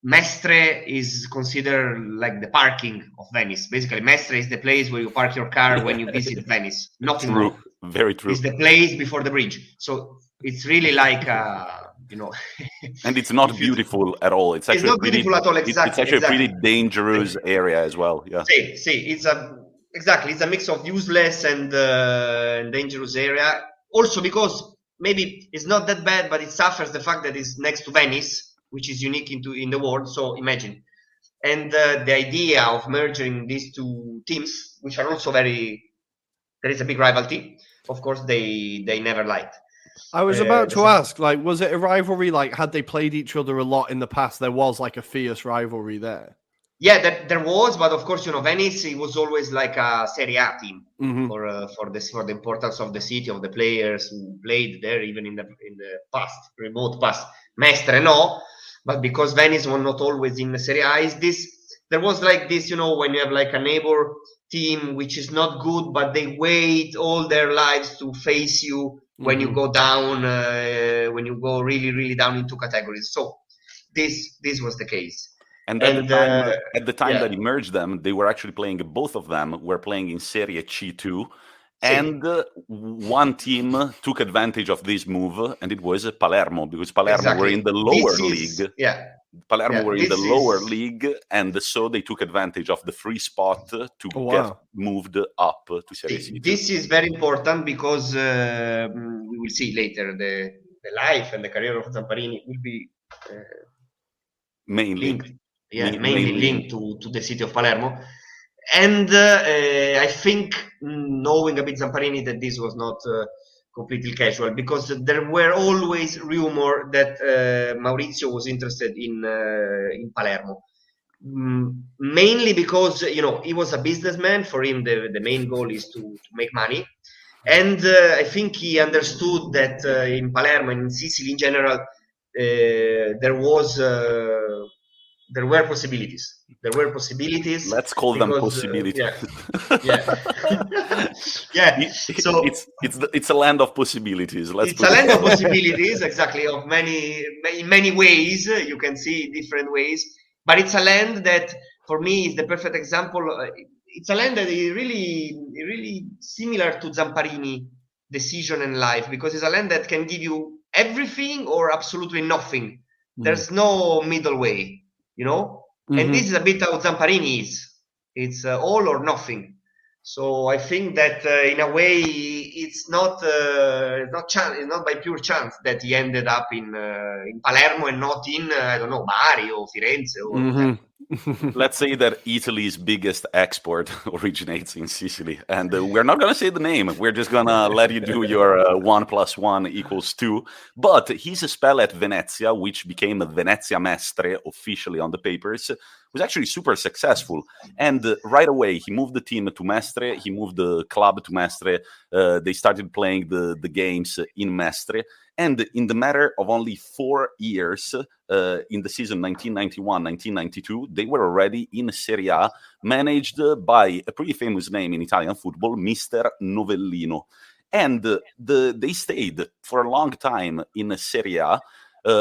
Mestre is considered like the parking of Venice. Basically, Mestre is the place where you park your car when you visit Venice. Nothing true. more. Very true. It's the place before the bridge. So it's really like and it's not beautiful at all. It's actually not beautiful at all. Exactly. It's actually a pretty dangerous area as well. Yeah. See, it's a mix of useless and dangerous area. Also because maybe it's not that bad, but it suffers the fact that it's next to Venice, which is unique in the world. So imagine. And the idea of merging these two teams, which are also there is a big rivalry. Of course, they never liked. I was about to ask, like, was it a rivalry? Like, had they played each other a lot in the past? There was like a fierce rivalry there. Yeah, there was, but of course, Venice, it was always like a Serie A team for the importance of the city, of the players who played there, even in the past, remote past. Mestre, no, but because Venice was not always in the Serie A, there was like this, when you have like a neighbor team which is not good, but they wait all their lives to face you when you go down, when you go really, really down into categories. So this was the case. And at the time that he merged them, they were actually playing, both of them were playing in Serie C2. And one team took advantage of this move, and it was Palermo, because Palermo were in the lower league. Palermo were in the lower league, and so they took advantage of the free spot to get moved up to Serie C2. This is very important, because we will see later the life and the career of Zamparini will be mainly linked to the city of Palermo. And I think, knowing a bit Zamparini, that this was not completely casual, because there were always rumors that Maurizio was interested in Palermo. Mainly because, he was a businessman. For him, the main goal is to make money. And I think he understood that in Palermo and in Sicily in general, there were possibilities. Let's call them possibilities. So it's a land of possibilities. It's a land of possibilities, exactly. In many ways, you can see different ways. But it's a land that, for me, is the perfect example. It's a land that is really similar to Zamparini decision in life, because it's a land that can give you everything or absolutely nothing. There's no middle way, And this is a bit how Zamparini is. It's all or nothing. So I think that in a way it's not by pure chance that he ended up in Palermo and not in Bari or Firenze or Let's say that Italy's biggest export originates in Sicily, and we're not going to say the name. We're just going to let you do your 1 + 1 = 2. But his spell at Venezia, which became Venezia Mestre officially on the papers, was actually super successful. And right away, he moved the team to Mestre. He moved the club to Mestre. They started playing the games in Mestre. And in the matter of only 4 years, in the season 1991-1992, they were already in Serie A, managed by a pretty famous name in Italian football, Mr. Novellino. And they stayed for a long time in Serie A,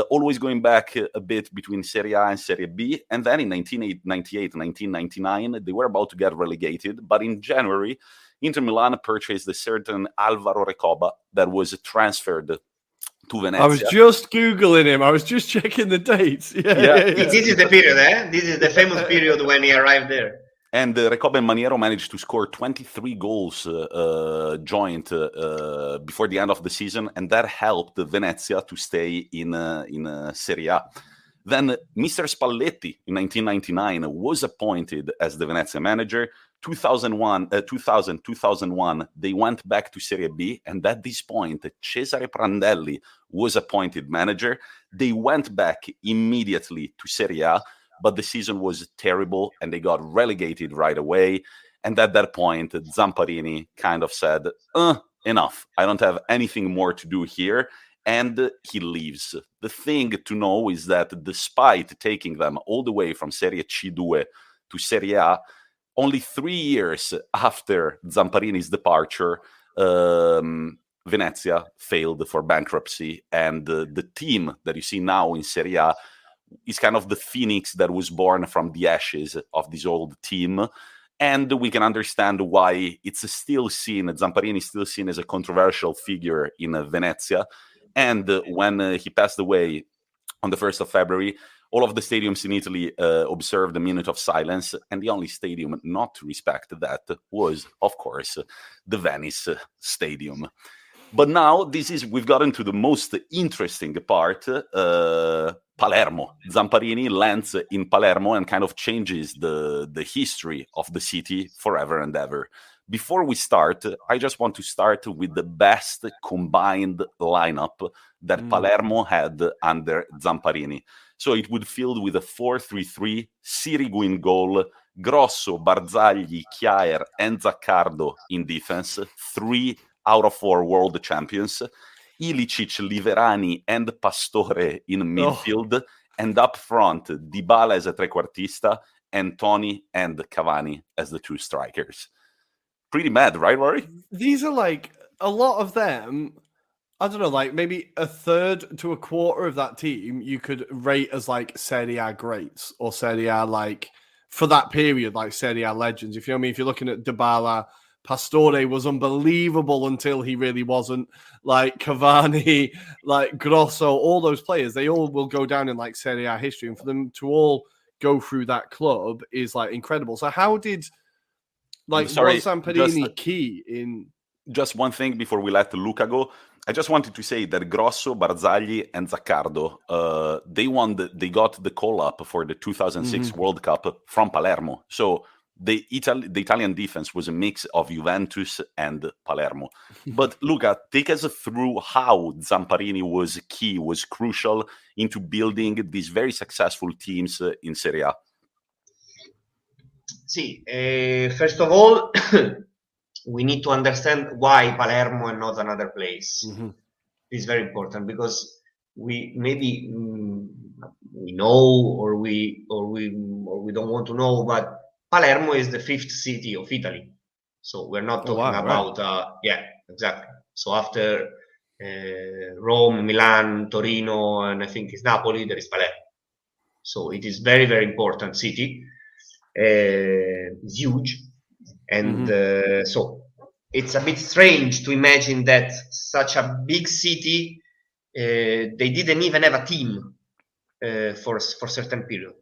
always going back a bit between Serie A and Serie B. And then in 1998-1999, they were about to get relegated. But in January, Inter Milan purchased a certain Alvaro Recoba that was transferred to Venezia. I was just Googling him. I was just checking the dates. Yeah. This is the period, eh? This is the famous period when he arrived there. And Recoba and Maniero managed to score 23 goals joint before the end of the season, and that helped Venezia to stay in Serie A. Then Mr. Spalletti in 1999 was appointed as the Venezia manager. 2000-2001, they went back to Serie B, and at this point, Cesare Prandelli was appointed manager. They went back immediately to Serie A, but the season was terrible, and they got relegated right away. And at that point, Zamparini kind of said, enough. I don't have anything more to do here. And he leaves. The thing to know is that despite taking them all the way from Serie C2 to Serie A, only 3 years after Zamparini's departure, Venezia failed for bankruptcy. And the team that you see now in Serie A is kind of the phoenix that was born from the ashes of this old team. And we can understand why it's still seen, Zamparini is still seen as a controversial figure in Venezia. And when he passed away on the 1st of February, all of the stadiums in Italy observed a minute of silence, and the only stadium not to respect that was, of course, the Venice Stadium. But now we've gotten to the most interesting part, Palermo. Zamparini lands in Palermo and kind of changes the history of the city forever and ever. Before we start, I just want to start with the best combined lineup that Palermo had under Zamparini. So it would field with a 4-3-3, Sirigu in goal, Grosso, Barzagli, Chiaer, and Zaccardo in defense, 3 out of 4 world champions, Ilicic, Liverani, and Pastore in midfield, and up front, Dybala as a trequartista, and Toni and Cavani as the 2 strikers. Pretty mad, right, Rory? These are like a lot of them. I don't know, like maybe a third to a quarter of that team you could rate as like Serie A greats or Serie A like for that period, like Serie A legends. If you know what I mean, if you're looking at Dybala, Pastore was unbelievable until he really wasn't. Like Cavani, like Grosso, all those players, they all will go down in like Serie A history, and for them to all go through that club is like incredible. So how did was Zamparini key in? Just one thing before we let Luca go. I just wanted to say that Grosso, Barzagli, and Zaccardo, they got the call-up for the 2006 World Cup from Palermo. So the Italian defense was a mix of Juventus and Palermo. But Luca, take us through how Zamparini was key, was crucial into building these very successful teams in Serie A. See, first of all, we need to understand why Palermo and not another place. It's very important because we maybe we know or we don't want to know, but Palermo is the 5th city of Italy. So we're not talking about exactly. So after Rome, Milan, Torino, and I think it's Napoli, there is Palermo. So it is very, very important city. It's huge. And so it's a bit strange to imagine that such a big city, they didn't even have a team for certain period.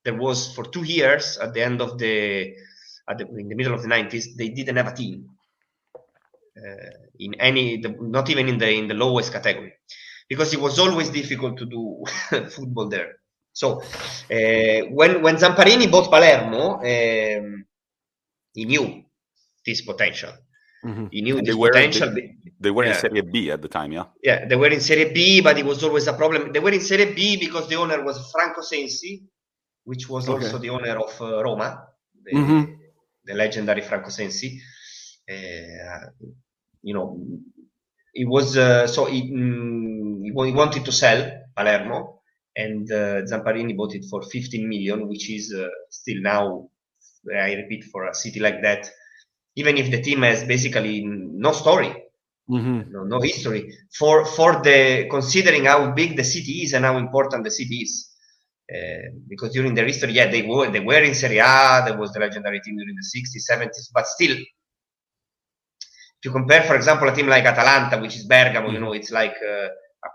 There was for 2 years at the end of in the middle of the 90s, they didn't have a team not even in the lowest category, because it was always difficult to do football there. So when Zamparini bought Palermo, he knew this potential. Mm-hmm. He knew And this potential. They were in Serie B at the time, yeah? Yeah, they were in Serie B, but it was always a problem. They were in Serie B because the owner was Franco Sensi, which was also the owner of Roma, the legendary Franco Sensi. You know, he was he wanted to sell Palermo, and Zamparini bought it for 15 million, which is still now, I repeat, for a city like that, even if the team has basically no story, no history, for the considering how big the city is and how important the city is. Because during their history, yeah, they were in Serie A. There was the legendary team during the 60s, 70s, but still, if you compare, for example, a team like Atalanta, which is Bergamo, you know, it's like a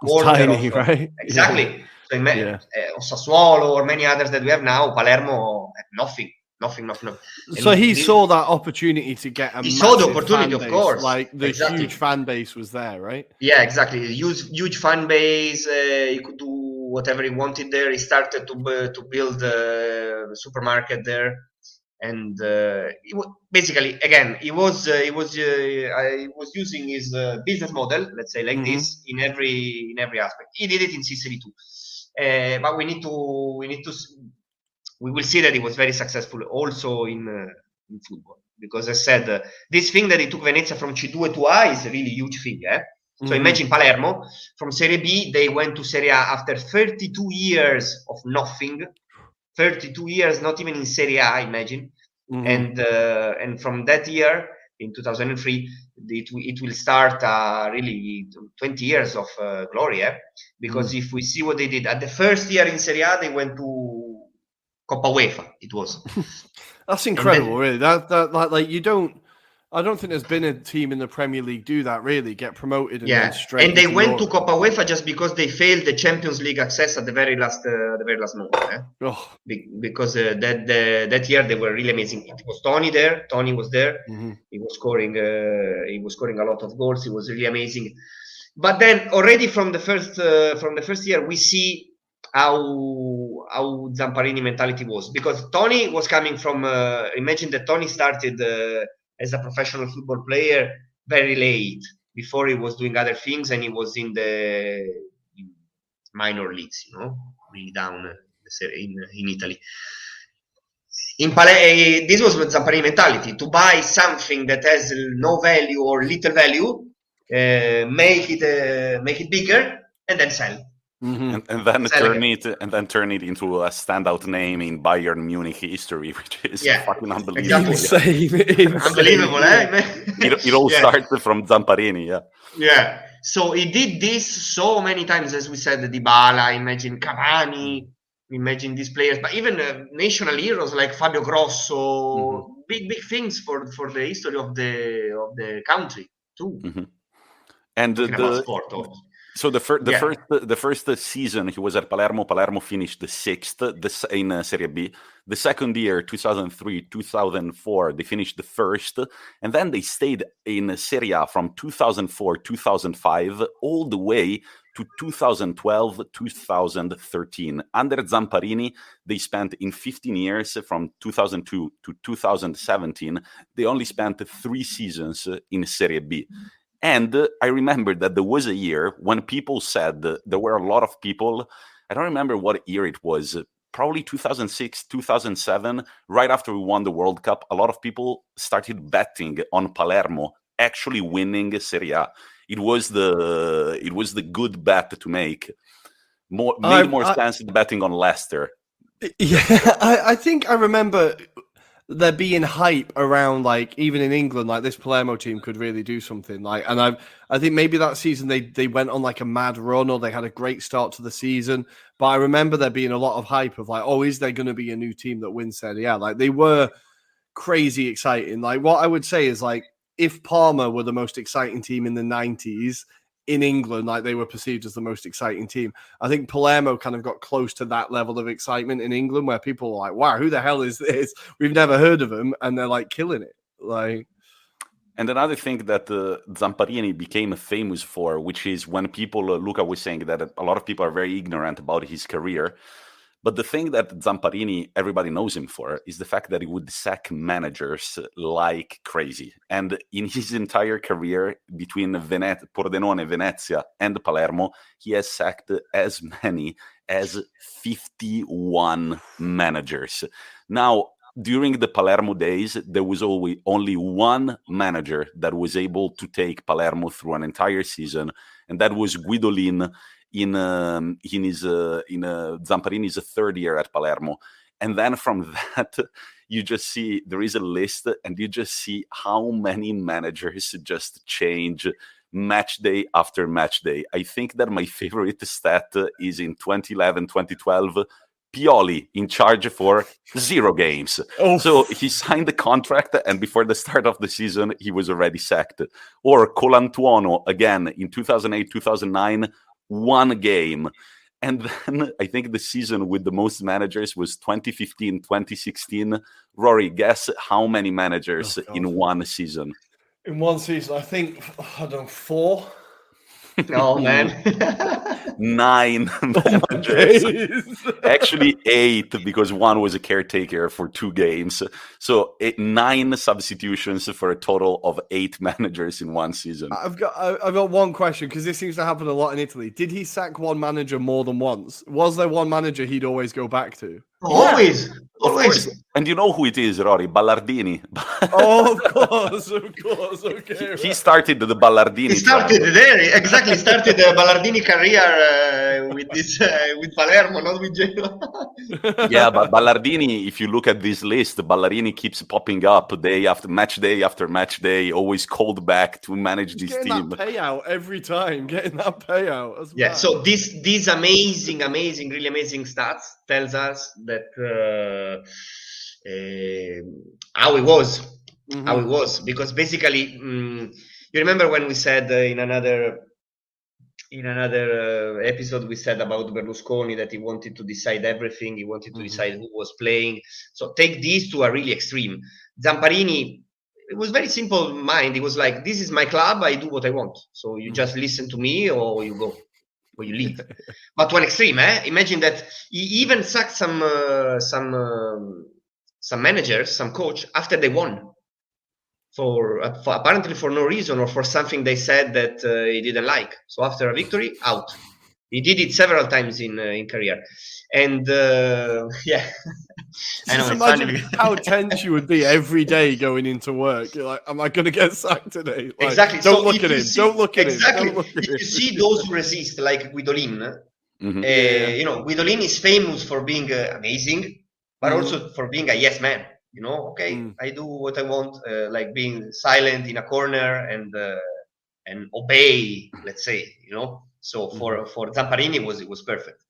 quarter tiny, of right? Exactly. Yeah. So Sassuolo or many others that we have now, Palermo had nothing. So he saw that opportunity to get a massive fan base, of course. Like the huge fan base was there, right? Yeah, exactly. Huge fan base. He could do whatever he wanted there. He started to build a supermarket there, and basically, again, he was using his business model, let's say like this, in every aspect. He did it in Sicily too, but we will see that he was very successful also in football, because I said this thing that he took Venezia from C2 to A is a really huge thing. So imagine Palermo from Serie B, they went to Serie A after 32 years of nothing. 32 years, not even in Serie A, imagine. And from that year, in 2003, it will start really 20 years of glory. Because if we see what they did at the first year in Serie A, they went to Coppa UEFA. It was. That's incredible, really. That like you don't. I don't think there's been a team in the Premier League do that, really, get promoted and then straight. And they went to Coppa UEFA just because they failed the Champions League access at the very last moment. Because that year they were really amazing. It was Tony there. Tony was there. He was scoring. He was scoring a lot of goals. He was really amazing. But then already from the first year, we see how Zamparini mentality was, because Tony was coming from. Imagine that Tony started as a professional football player very late, before he was doing other things, and he was in the minor leagues, really down in Italy. This was Zamparini mentality: to buy something that has no value or little value, make it bigger, and then sell. And then turn it into a standout name in Bayern Munich history, which is fucking unbelievable. Insane. Unbelievable, It all started from Zamparini, Yeah. So he did this so many times, as we said, Dybala, imagine Cavani, imagine these players, but even national heroes like Fabio Grosso, big things for the history of the country too. And about sport, obviously. So the first season he was at Palermo finished the 6th in Serie B. The second year, 2003-2004, they finished the 1st, and then they stayed in Serie A from 2004-2005 all the way to 2012-2013. Under Zamparini, they spent in 15 years, from 2002 to 2017, they only spent 3 seasons in Serie B. And I remember that there was a year when people said, there were a lot of people, I don't remember what year it was, probably 2006, 2007, right after we won the World Cup, a lot of people started betting on Palermo actually winning Serie A. It was the good bet to make. Made more sense than betting on Leicester. Yeah, I think I remember there being hype around, like, even in England, like, this Palermo team could really do something. Like, and I think maybe that season they went on like a mad run, or they had a great start to the season. But I remember there being a lot of hype of like, oh, is there going to be a new team that wins Serie A? Like, they were crazy exciting. Like, what I would say is, like, if Parma were the most exciting team in the 90s in England, like, they were perceived as the most exciting team, I think Palermo kind of got close to that level of excitement in England, where people are like, wow, who the hell is this? We've never heard of them, and they're like killing it. Like, and another thing that Zamparini became famous for, which is when people, Luca was saying that a lot of people are very ignorant about his career, But the thing that Zamparini, everybody knows him for, is the fact that he would sack managers like crazy. And in his entire career, between Pordenone, Venezia, and Palermo, he has sacked as many as 51 managers. Now, during the Palermo days, there was only one manager that was able to take Palermo through an entire season, and that was Guidolin in Zamparini's third year at Palermo. And then from that, you just see there is a list, and you just see how many managers just change match day after match day. I think that my favorite stat is in 2011, 2012, Pioli in charge for 0 games. Oh. So he signed the contract, and before the start of the season, he was already sacked. Or Colantuono, again, in 2008, 2009, 1 game. And then I think the season with the most managers was 2015, 2016. Rory, guess how many managers in one season? In one season, I think, I don't know, 4? Oh, man. 9 managers. Actually 8, because one was a caretaker for 2 games. So 9 substitutions for a total of 8 managers in one season. I've got one question, because this seems to happen a lot in Italy. Did he sack one manager more than once? Was there one manager he'd always go back to? Always. And you know who it is, Rory? Ballardini. Oh, of course. Okay. He started the Ballardini. He started there. Exactly. Started the Ballardini career with Palermo, not with Genoa. Yeah, but Ballardini, if you look at this list, Ballardini keeps popping up day after match day, always called back to manage this team. That payout every time, getting that payout. That's Yeah, bad. so these amazing, really amazing stats tells us that how it was, because basically you remember when we said in another episode we said about Berlusconi that he wanted to decide everything, he wanted to decide who was playing. So take these to a really extreme. Zamparini, it was very simple mind. He was like, this is my club, I do what I want, so you just listen to me or you go or you leave. But to an extreme, imagine that he even sacked some managers, some coach, after they won, for apparently for no reason or for something they said that he didn't like. So after a victory, out. He did it several times in career, and yeah. I know, Just imagine how tense you would be every day going into work. You're like, am I going to get sacked today? Like, exactly. Don't look at him. Don't look at him. If you see those who resist, like Guidolin, you know, Guidolin is famous for being amazing, but also for being a yes man. You know, okay, I do what I want, like being silent in a corner and obey, let's say, you know. So for Zamparini, it was perfect.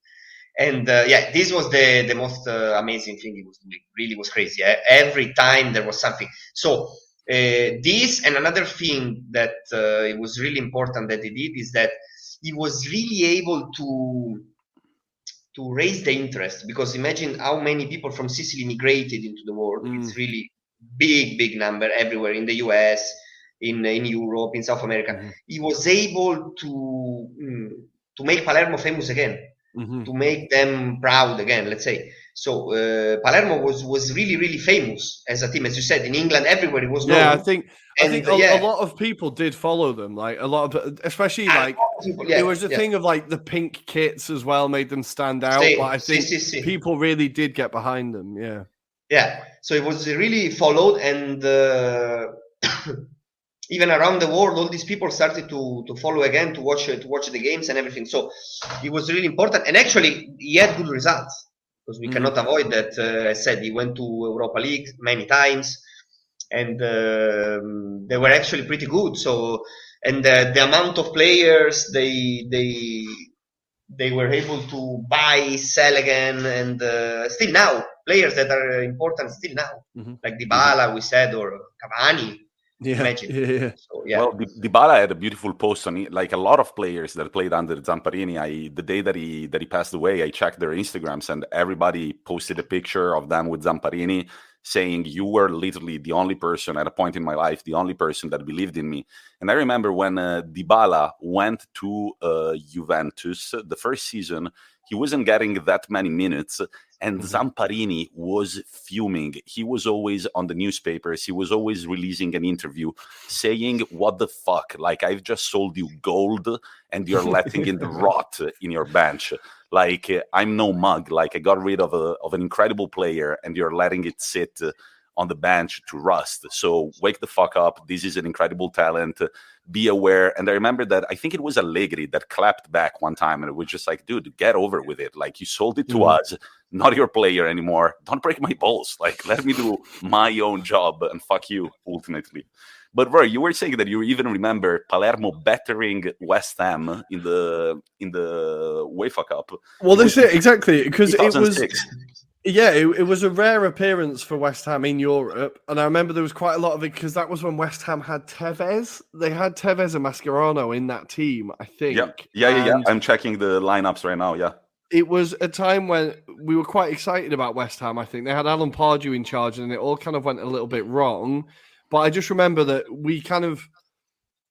And yeah, this was the most amazing thing he was doing. Really was crazy. Every time there was something. So this and another thing that it was really important that he did is that he was really able to raise the interest, because imagine how many people from Sicily migrated into the world. It's really big number everywhere in the US, in Europe, in South America. He was able to make Palermo famous again. To make them proud again, let's say. So Palermo was really famous as a team, as you said. In England, everywhere it was known. Yeah, I think a lot of people did follow them. Like a lot of, especially like it was the thing of like the pink kits as well made them stand out. But I think people really did get behind them. Yeah. Yeah. So it was really followed, and even around the world, all these people started to follow again, to watch the games and everything. So it was really important, and actually he had good results, because we cannot avoid that. I said he went to Europa League many times, and they were actually pretty good. So, and the amount of players they were able to buy, sell again, and still now players that are important still now, like Dybala, we said, or Cavani. Yeah. Imagine. So, yeah. Well, Dybala had a beautiful post on it. Like a lot of players that played under Zamparini, the day that he passed away, I checked their Instagrams, and everybody posted a picture of them with Zamparini saying you were literally the only person at a point in my life, the only person that believed in me. And I remember when Dybala went to Juventus the first season, he wasn't getting that many minutes, and Zamparini was fuming. He was always on the newspapers. He was always releasing an interview saying, what the fuck? Like, I've just sold you gold and you're letting it rot in your bench. Like, I'm no mug. Like, I got rid of an incredible player and you're letting it sit on the bench to rust. So wake the fuck up. This is an incredible talent. Be aware. And I remember that I think it was Allegri that clapped back one time, and it was just like, dude, get over with it. Like, you sold it to us, not your player anymore. Don't break my balls. Like, let me do my own job, and fuck you, ultimately. But Roy, you were saying that you even remember Palermo battering West Ham in the UEFA Cup. Well, this is it, exactly, because it was 2006. Yeah, it was a rare appearance for West Ham in Europe, and I remember there was quite a lot of it because that was when West Ham had Tevez. They had Tevez and Mascherano in that team, I think. Yeah. I'm checking the lineups right now. Yeah, it was a time when we were quite excited about West Ham. I think they had Alan Pardew in charge, and it all kind of went a little bit wrong. But I just remember that we kind of,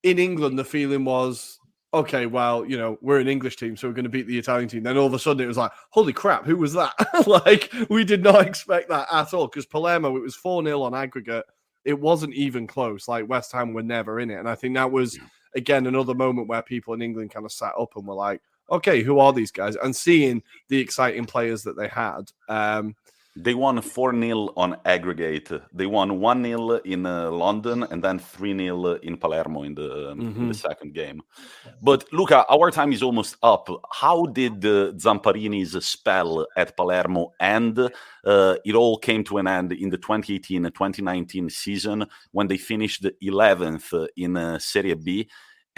in England, the feeling was, okay, well, you know, we're an English team, so we're going to beat the Italian team. Then all of a sudden it was like, holy crap, who was that? Like, we did not expect that at all, because Palermo, it was 4-0 on aggregate. It wasn't even close. Like, West Ham were never in it. And I think that was, again, another moment where people in England kind of sat up and were like, okay, who are these guys? And seeing the exciting players that they had. They won 4-0 on aggregate. They won 1-0 in London and then 3-0 in Palermo in the second game. But Luca, our time is almost up. How did Zamparini's spell at Palermo end? It all came to an end in the 2018-2019 season when they finished 11th in Serie B.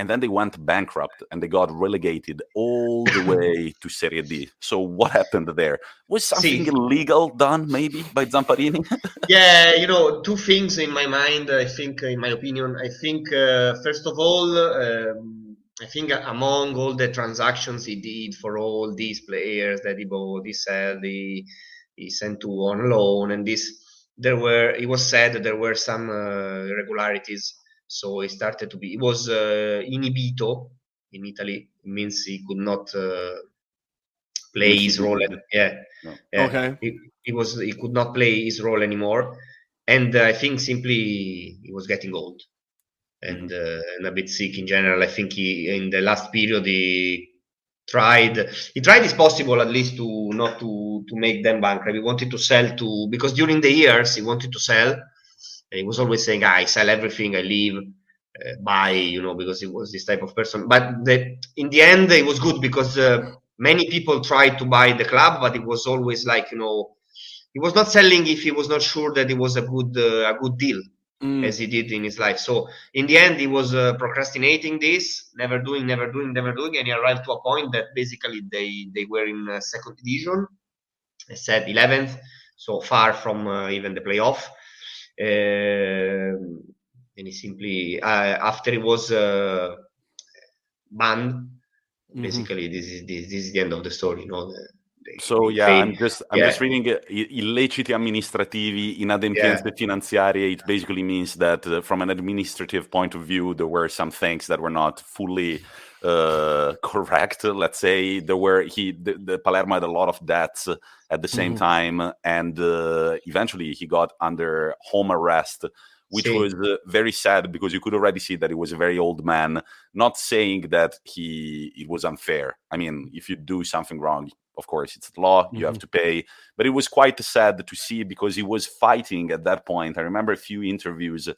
And then they went bankrupt and they got relegated all the way to Serie D. So what happened there? Was something illegal done maybe by Zamparini? Yeah, you know, two things in my mind, I think, in my opinion. I think, first of all, I think among all the transactions he did for all these players that he bought, he sold, he sent to on loan, and it was said that there were some irregularities. So he started to be, it was inibito in Italy. It means he could not play his role. Okay. He could not play his role anymore. And I think simply he was getting old and a bit sick in general. I think in the last period, he tried his possible at least to not to make them bankrupt. He wanted to sell because during the years he wanted to sell. He was always saying, I sell everything, I leave, buy, you know, because he was this type of person. But in the end, it was good because many people tried to buy the club, but it was always like, you know, he was not selling if he was not sure that it was a good deal, as he did in his life. So in the end, he was procrastinating this, never doing, and he arrived to a point that basically they were in second division. I said 11th, so far from even the playoff. And he simply after he was banned, basically this is the end of the story, you know. I'm just reading illeciti amministrativi, inadempienze finanziarie. It basically means that from an administrative point of view, there were some things that were not fully correct. Let's say the Palermo had a lot of debts at the same time, and eventually he got under home arrest, which was very sad because you could already see that he was a very old man. Not saying that it was unfair. I mean, if you do something wrong, of course, it's the law, you have to pay. But it was quite sad to see because he was fighting at that point. I remember a few interviews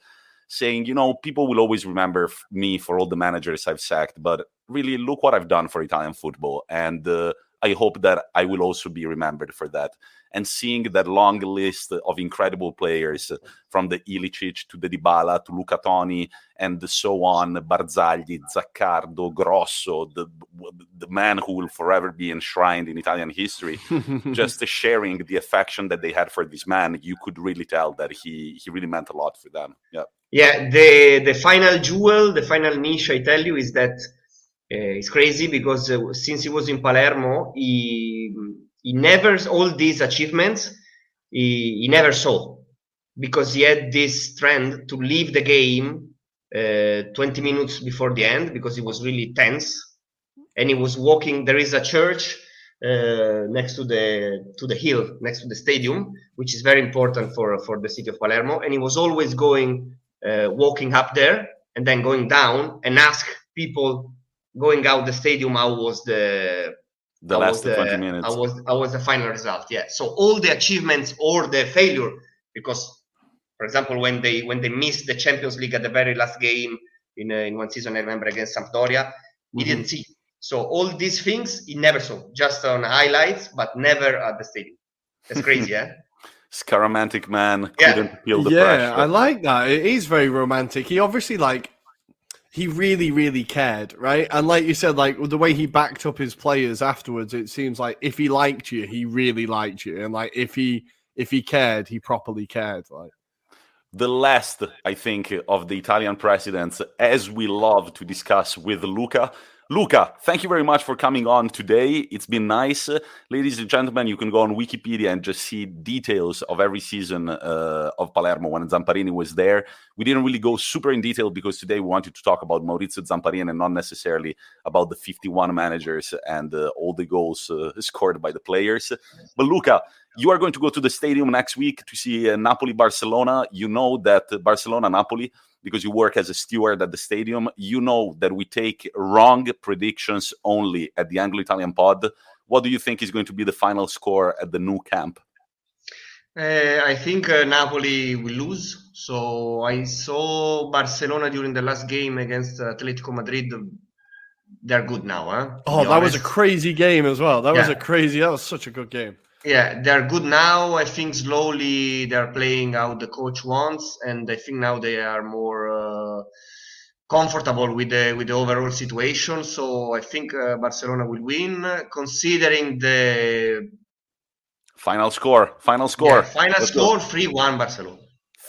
saying, you know, people will always remember me for all the managers I've sacked, but really look what I've done for Italian football. And I hope that I will also be remembered for that. And seeing that long list of incredible players from the Ilicic to the Dybala to Luca Toni and so on, Barzagli, Zaccardo, Grosso, the man who will forever be enshrined in Italian history, just sharing the affection that they had for this man, you could really tell that he really meant a lot for them. Yeah, the final jewel, the final niche, I tell you, is that it's crazy because since he was in Palermo, he never, all these achievements, he never saw. because he had this trend to leave the game 20 minutes before the end because he was really tense, and he was walking. There is a church next to the hill, next to the stadium, which is very important for the city of Palermo, and he was always going walking up there and then going down and ask people going out the stadium how was the last 20 minutes. How was the final result? Yeah. So all the achievements or the failure, because, for example, when they missed the Champions League at the very last game in one season, I remember, against Sampdoria, he didn't see. So all these things he never saw, just on highlights, but never at the stadium. That's crazy, yeah? Scaramantic man couldn't feel the pressure. Yeah, I like that. It is very romantic. He obviously, he really, really cared, right? And like you said, the way he backed up his players afterwards, it seems like if he liked you, he really liked you. And if he cared, he properly cared. The last, I think, of the Italian presidents, as we love to discuss with Luca. Luca, thank you very much for coming on today. It's been nice. Ladies and gentlemen, you can go on Wikipedia and just see details of every season of Palermo when Zamparini was there. We didn't really go super in detail because today we wanted to talk about Maurizio Zamparini and not necessarily about the 51 managers and all the goals scored by the players. But Luca, you are going to go to the stadium next week to see Napoli-Barcelona. You know that Barcelona-Napoli, because you work as a steward at the stadium, you know that we take wrong predictions only at the Anglo-Italian pod. What do you think is going to be the final score at the Nou Camp? I think Napoli will lose. So I saw Barcelona during the last game against Atletico Madrid. They're good now, huh? Oh, that was a crazy game as well. That was such a good game. Yeah, they're good now. I think slowly they're playing how the coach wants, and I think now they are more comfortable with the overall situation. So I think Barcelona will win, considering the final score. Yeah, final score 3-1 Barcelona.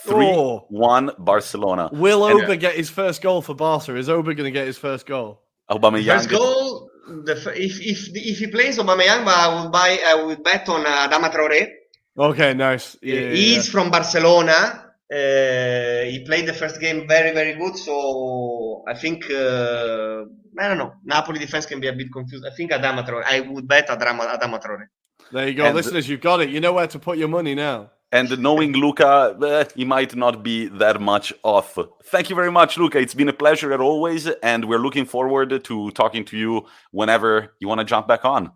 3-1 Barcelona. Will Oba get his first goal for Barca? Is Oba going to get his first goal? First goal. If he plays Aubameyang, I would bet on Adama Traoré. Okay, nice. He's from Barcelona. He played the first game very, very good. So I think I don't know. Napoli defense can be a bit confused. I think Adama Traoré. I would bet Adama Traoré. There you go, listeners. You've got it. You know where to put your money now. And knowing Luca, he might not be that much off. Thank you very much, Luca. It's been a pleasure as always, and we're looking forward to talking to you whenever you want to jump back on.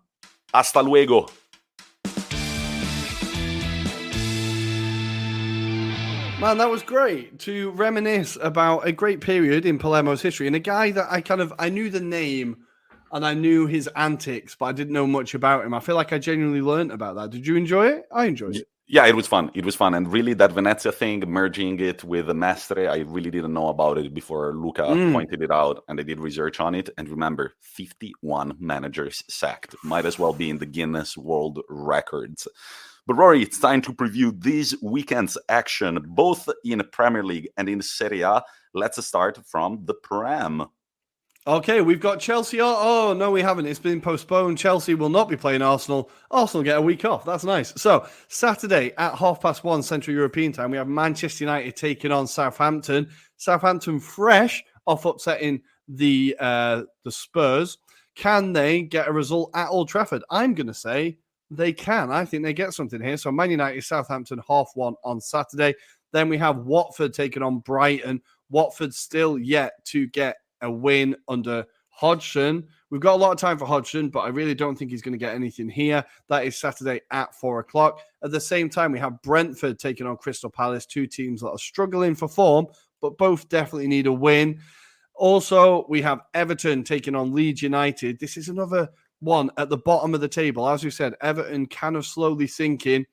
Hasta luego. Man, that was great to reminisce about a great period in Palermo's history, and a guy that I knew the name and I knew his antics, but I didn't know much about him. I feel like I genuinely learned about that. Did you enjoy it? I enjoyed it. Yeah, it was fun. And really that Venezia thing, merging it with Mestre, I really didn't know about it before Luca pointed it out, and I did research on it. And remember, 51 managers sacked. Might as well be in the Guinness World Records. But Rory, it's time to preview this weekend's action, both in Premier League and in Serie A. Let's start from the Prem. Okay, we've got Chelsea. Oh, no, we haven't. It's been postponed. Chelsea will not be playing Arsenal. Arsenal get a week off. That's nice. So, Saturday at 1:30 Central European time, we have Manchester United taking on Southampton. Southampton fresh off upsetting the Spurs. Can they get a result at Old Trafford? I'm going to say they can. I think they get something here. So, Man United, Southampton, 1:30 on Saturday. Then we have Watford taking on Brighton. Watford still yet to get a win under Hodgson. We've got a lot of time for Hodgson, but I really don't think he's going to get anything here. That is Saturday at 4:00. At the same time, we have Brentford taking on Crystal Palace, two teams that are struggling for form, but both definitely need a win. Also, we have Everton taking on Leeds United. This is another one at the bottom of the table. As we said, Everton kind of slowly sinking.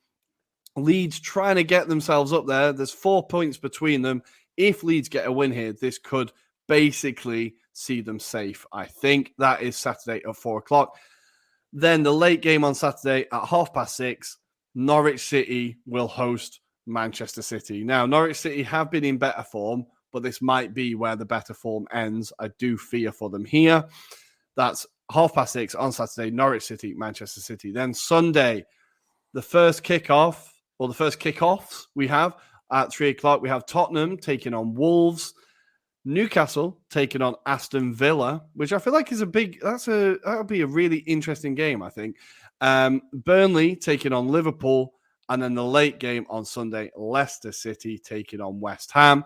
Leeds trying to get themselves up there. There's 4 points between them. If Leeds get a win here, this could basically see them safe. I think that is Saturday at 4:00. Then the late game on Saturday at 6:30, Norwich City will host Manchester City. Now, Norwich City have been in better form, but this might be where the better form ends. I do fear for them here. That's 6:30 on Saturday, Norwich City, Manchester City. Then Sunday, the first kickoffs we have At 3 o'clock, we have Tottenham taking on Wolves. Newcastle taking on Aston Villa, which I feel like is that'll be a really interesting game, I think. Burnley taking on Liverpool, and then the late game on Sunday, Leicester City taking on West Ham.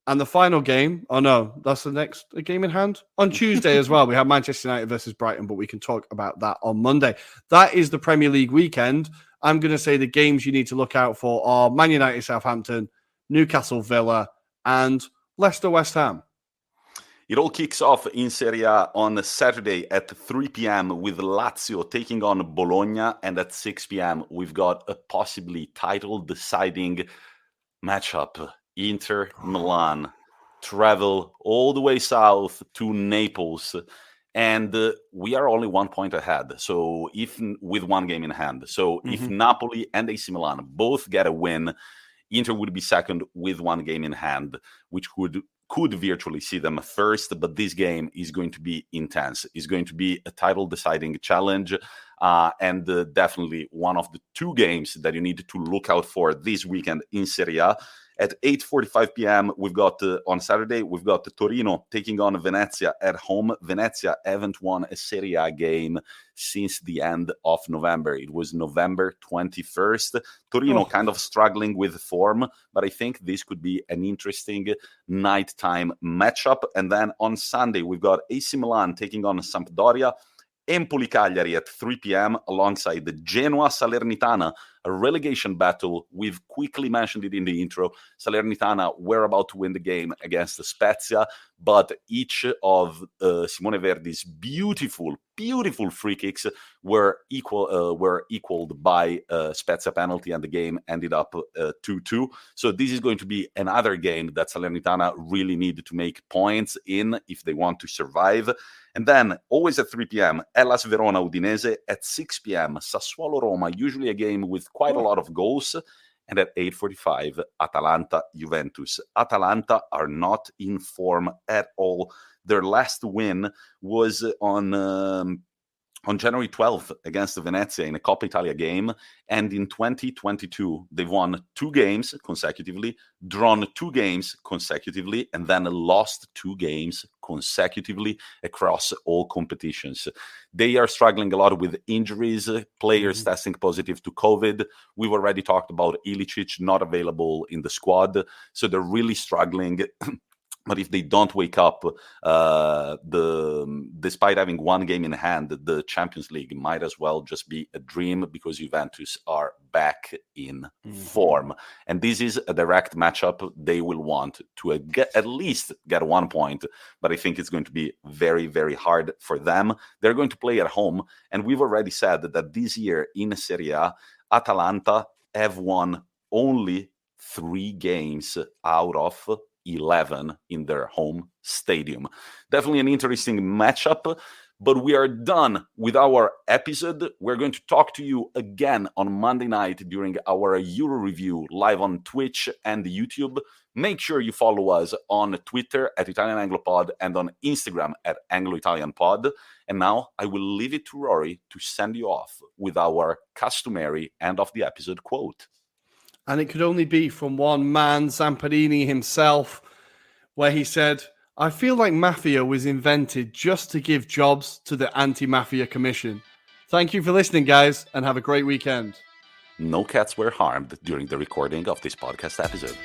And the final game, that's the next game in hand. On Tuesday as well, we have Manchester United versus Brighton, but we can talk about that on Monday. That is the Premier League weekend. I'm going to say the games you need to look out for are Man United, Southampton, Newcastle, Villa, and Leicester, West Ham. It all kicks off in Serie A on Saturday at 3 p.m. with Lazio taking on Bologna. And at 6 p.m., we've got a possibly title-deciding matchup. Inter Milan travel all the way south to Naples, and we are only 1 point ahead. So with one game in hand, if Napoli and AC Milan both get a win, Inter would be second with one game in hand, which could virtually see them first. But this game is going to be intense. It's going to be a title-deciding challenge. And definitely one of the two games that you need to look out for this weekend in Serie A. At 8:45 p.m., on Saturday, we've got Torino taking on Venezia at home. Venezia haven't won a Serie A game since the end of November. It was November 21st. Torino kind of struggling with form, but I think this could be an interesting nighttime matchup. And then on Sunday, we've got AC Milan taking on Sampdoria. Empoli-Cagliari at 3 p.m. alongside the Genoa-Salernitana, a relegation battle. We've quickly mentioned it in the intro. Salernitana were about to win the game against Spezia, but each of Simone Verdi's beautiful free kicks were equaled by Spezia penalty, and the game ended up 2-2. So this is going to be another game that Salernitana really need to make points in if they want to survive. And then, always at 3 p.m., Hellas Verona Udinese. At 6 p.m., Sassuolo Roma, usually a game with quite a lot of goals. And at 8:45, Atalanta Juventus. Atalanta are not in form at all. Their last win was on January 12th against Venezia in a Coppa Italia game. And in 2022, they've won 2 games consecutively, drawn 2 games consecutively, and then lost 2 games consecutively across all competitions. They are struggling a lot with injuries, players testing positive to COVID. We've already talked about Ilicic not available in the squad. So they're really struggling. But if they don't wake up, despite having one game in hand, the Champions League might as well just be a dream because Juventus are back in form. And this is a direct matchup they will want to at least get 1 point. But I think it's going to be very, very hard for them. They're going to play at home. And we've already said that this year in Serie A, Atalanta have won only 3 games out of 11 in their home stadium. Definitely an interesting matchup, but we are done with our episode. We're going to talk to you again on Monday night during our Euroreview live on Twitch and YouTube. Make sure you follow us on Twitter at Italian AngloPod and on Instagram at Anglo-Italian Pod. And now I will leave it to Rory to send you off with our customary end of the episode quote. And it could only be from one man, Zamparini himself, where he said, "I feel like mafia was invented just to give jobs to the Anti-Mafia Commission." Thank you for listening, guys, and have a great weekend. No cats were harmed during the recording of this podcast episode.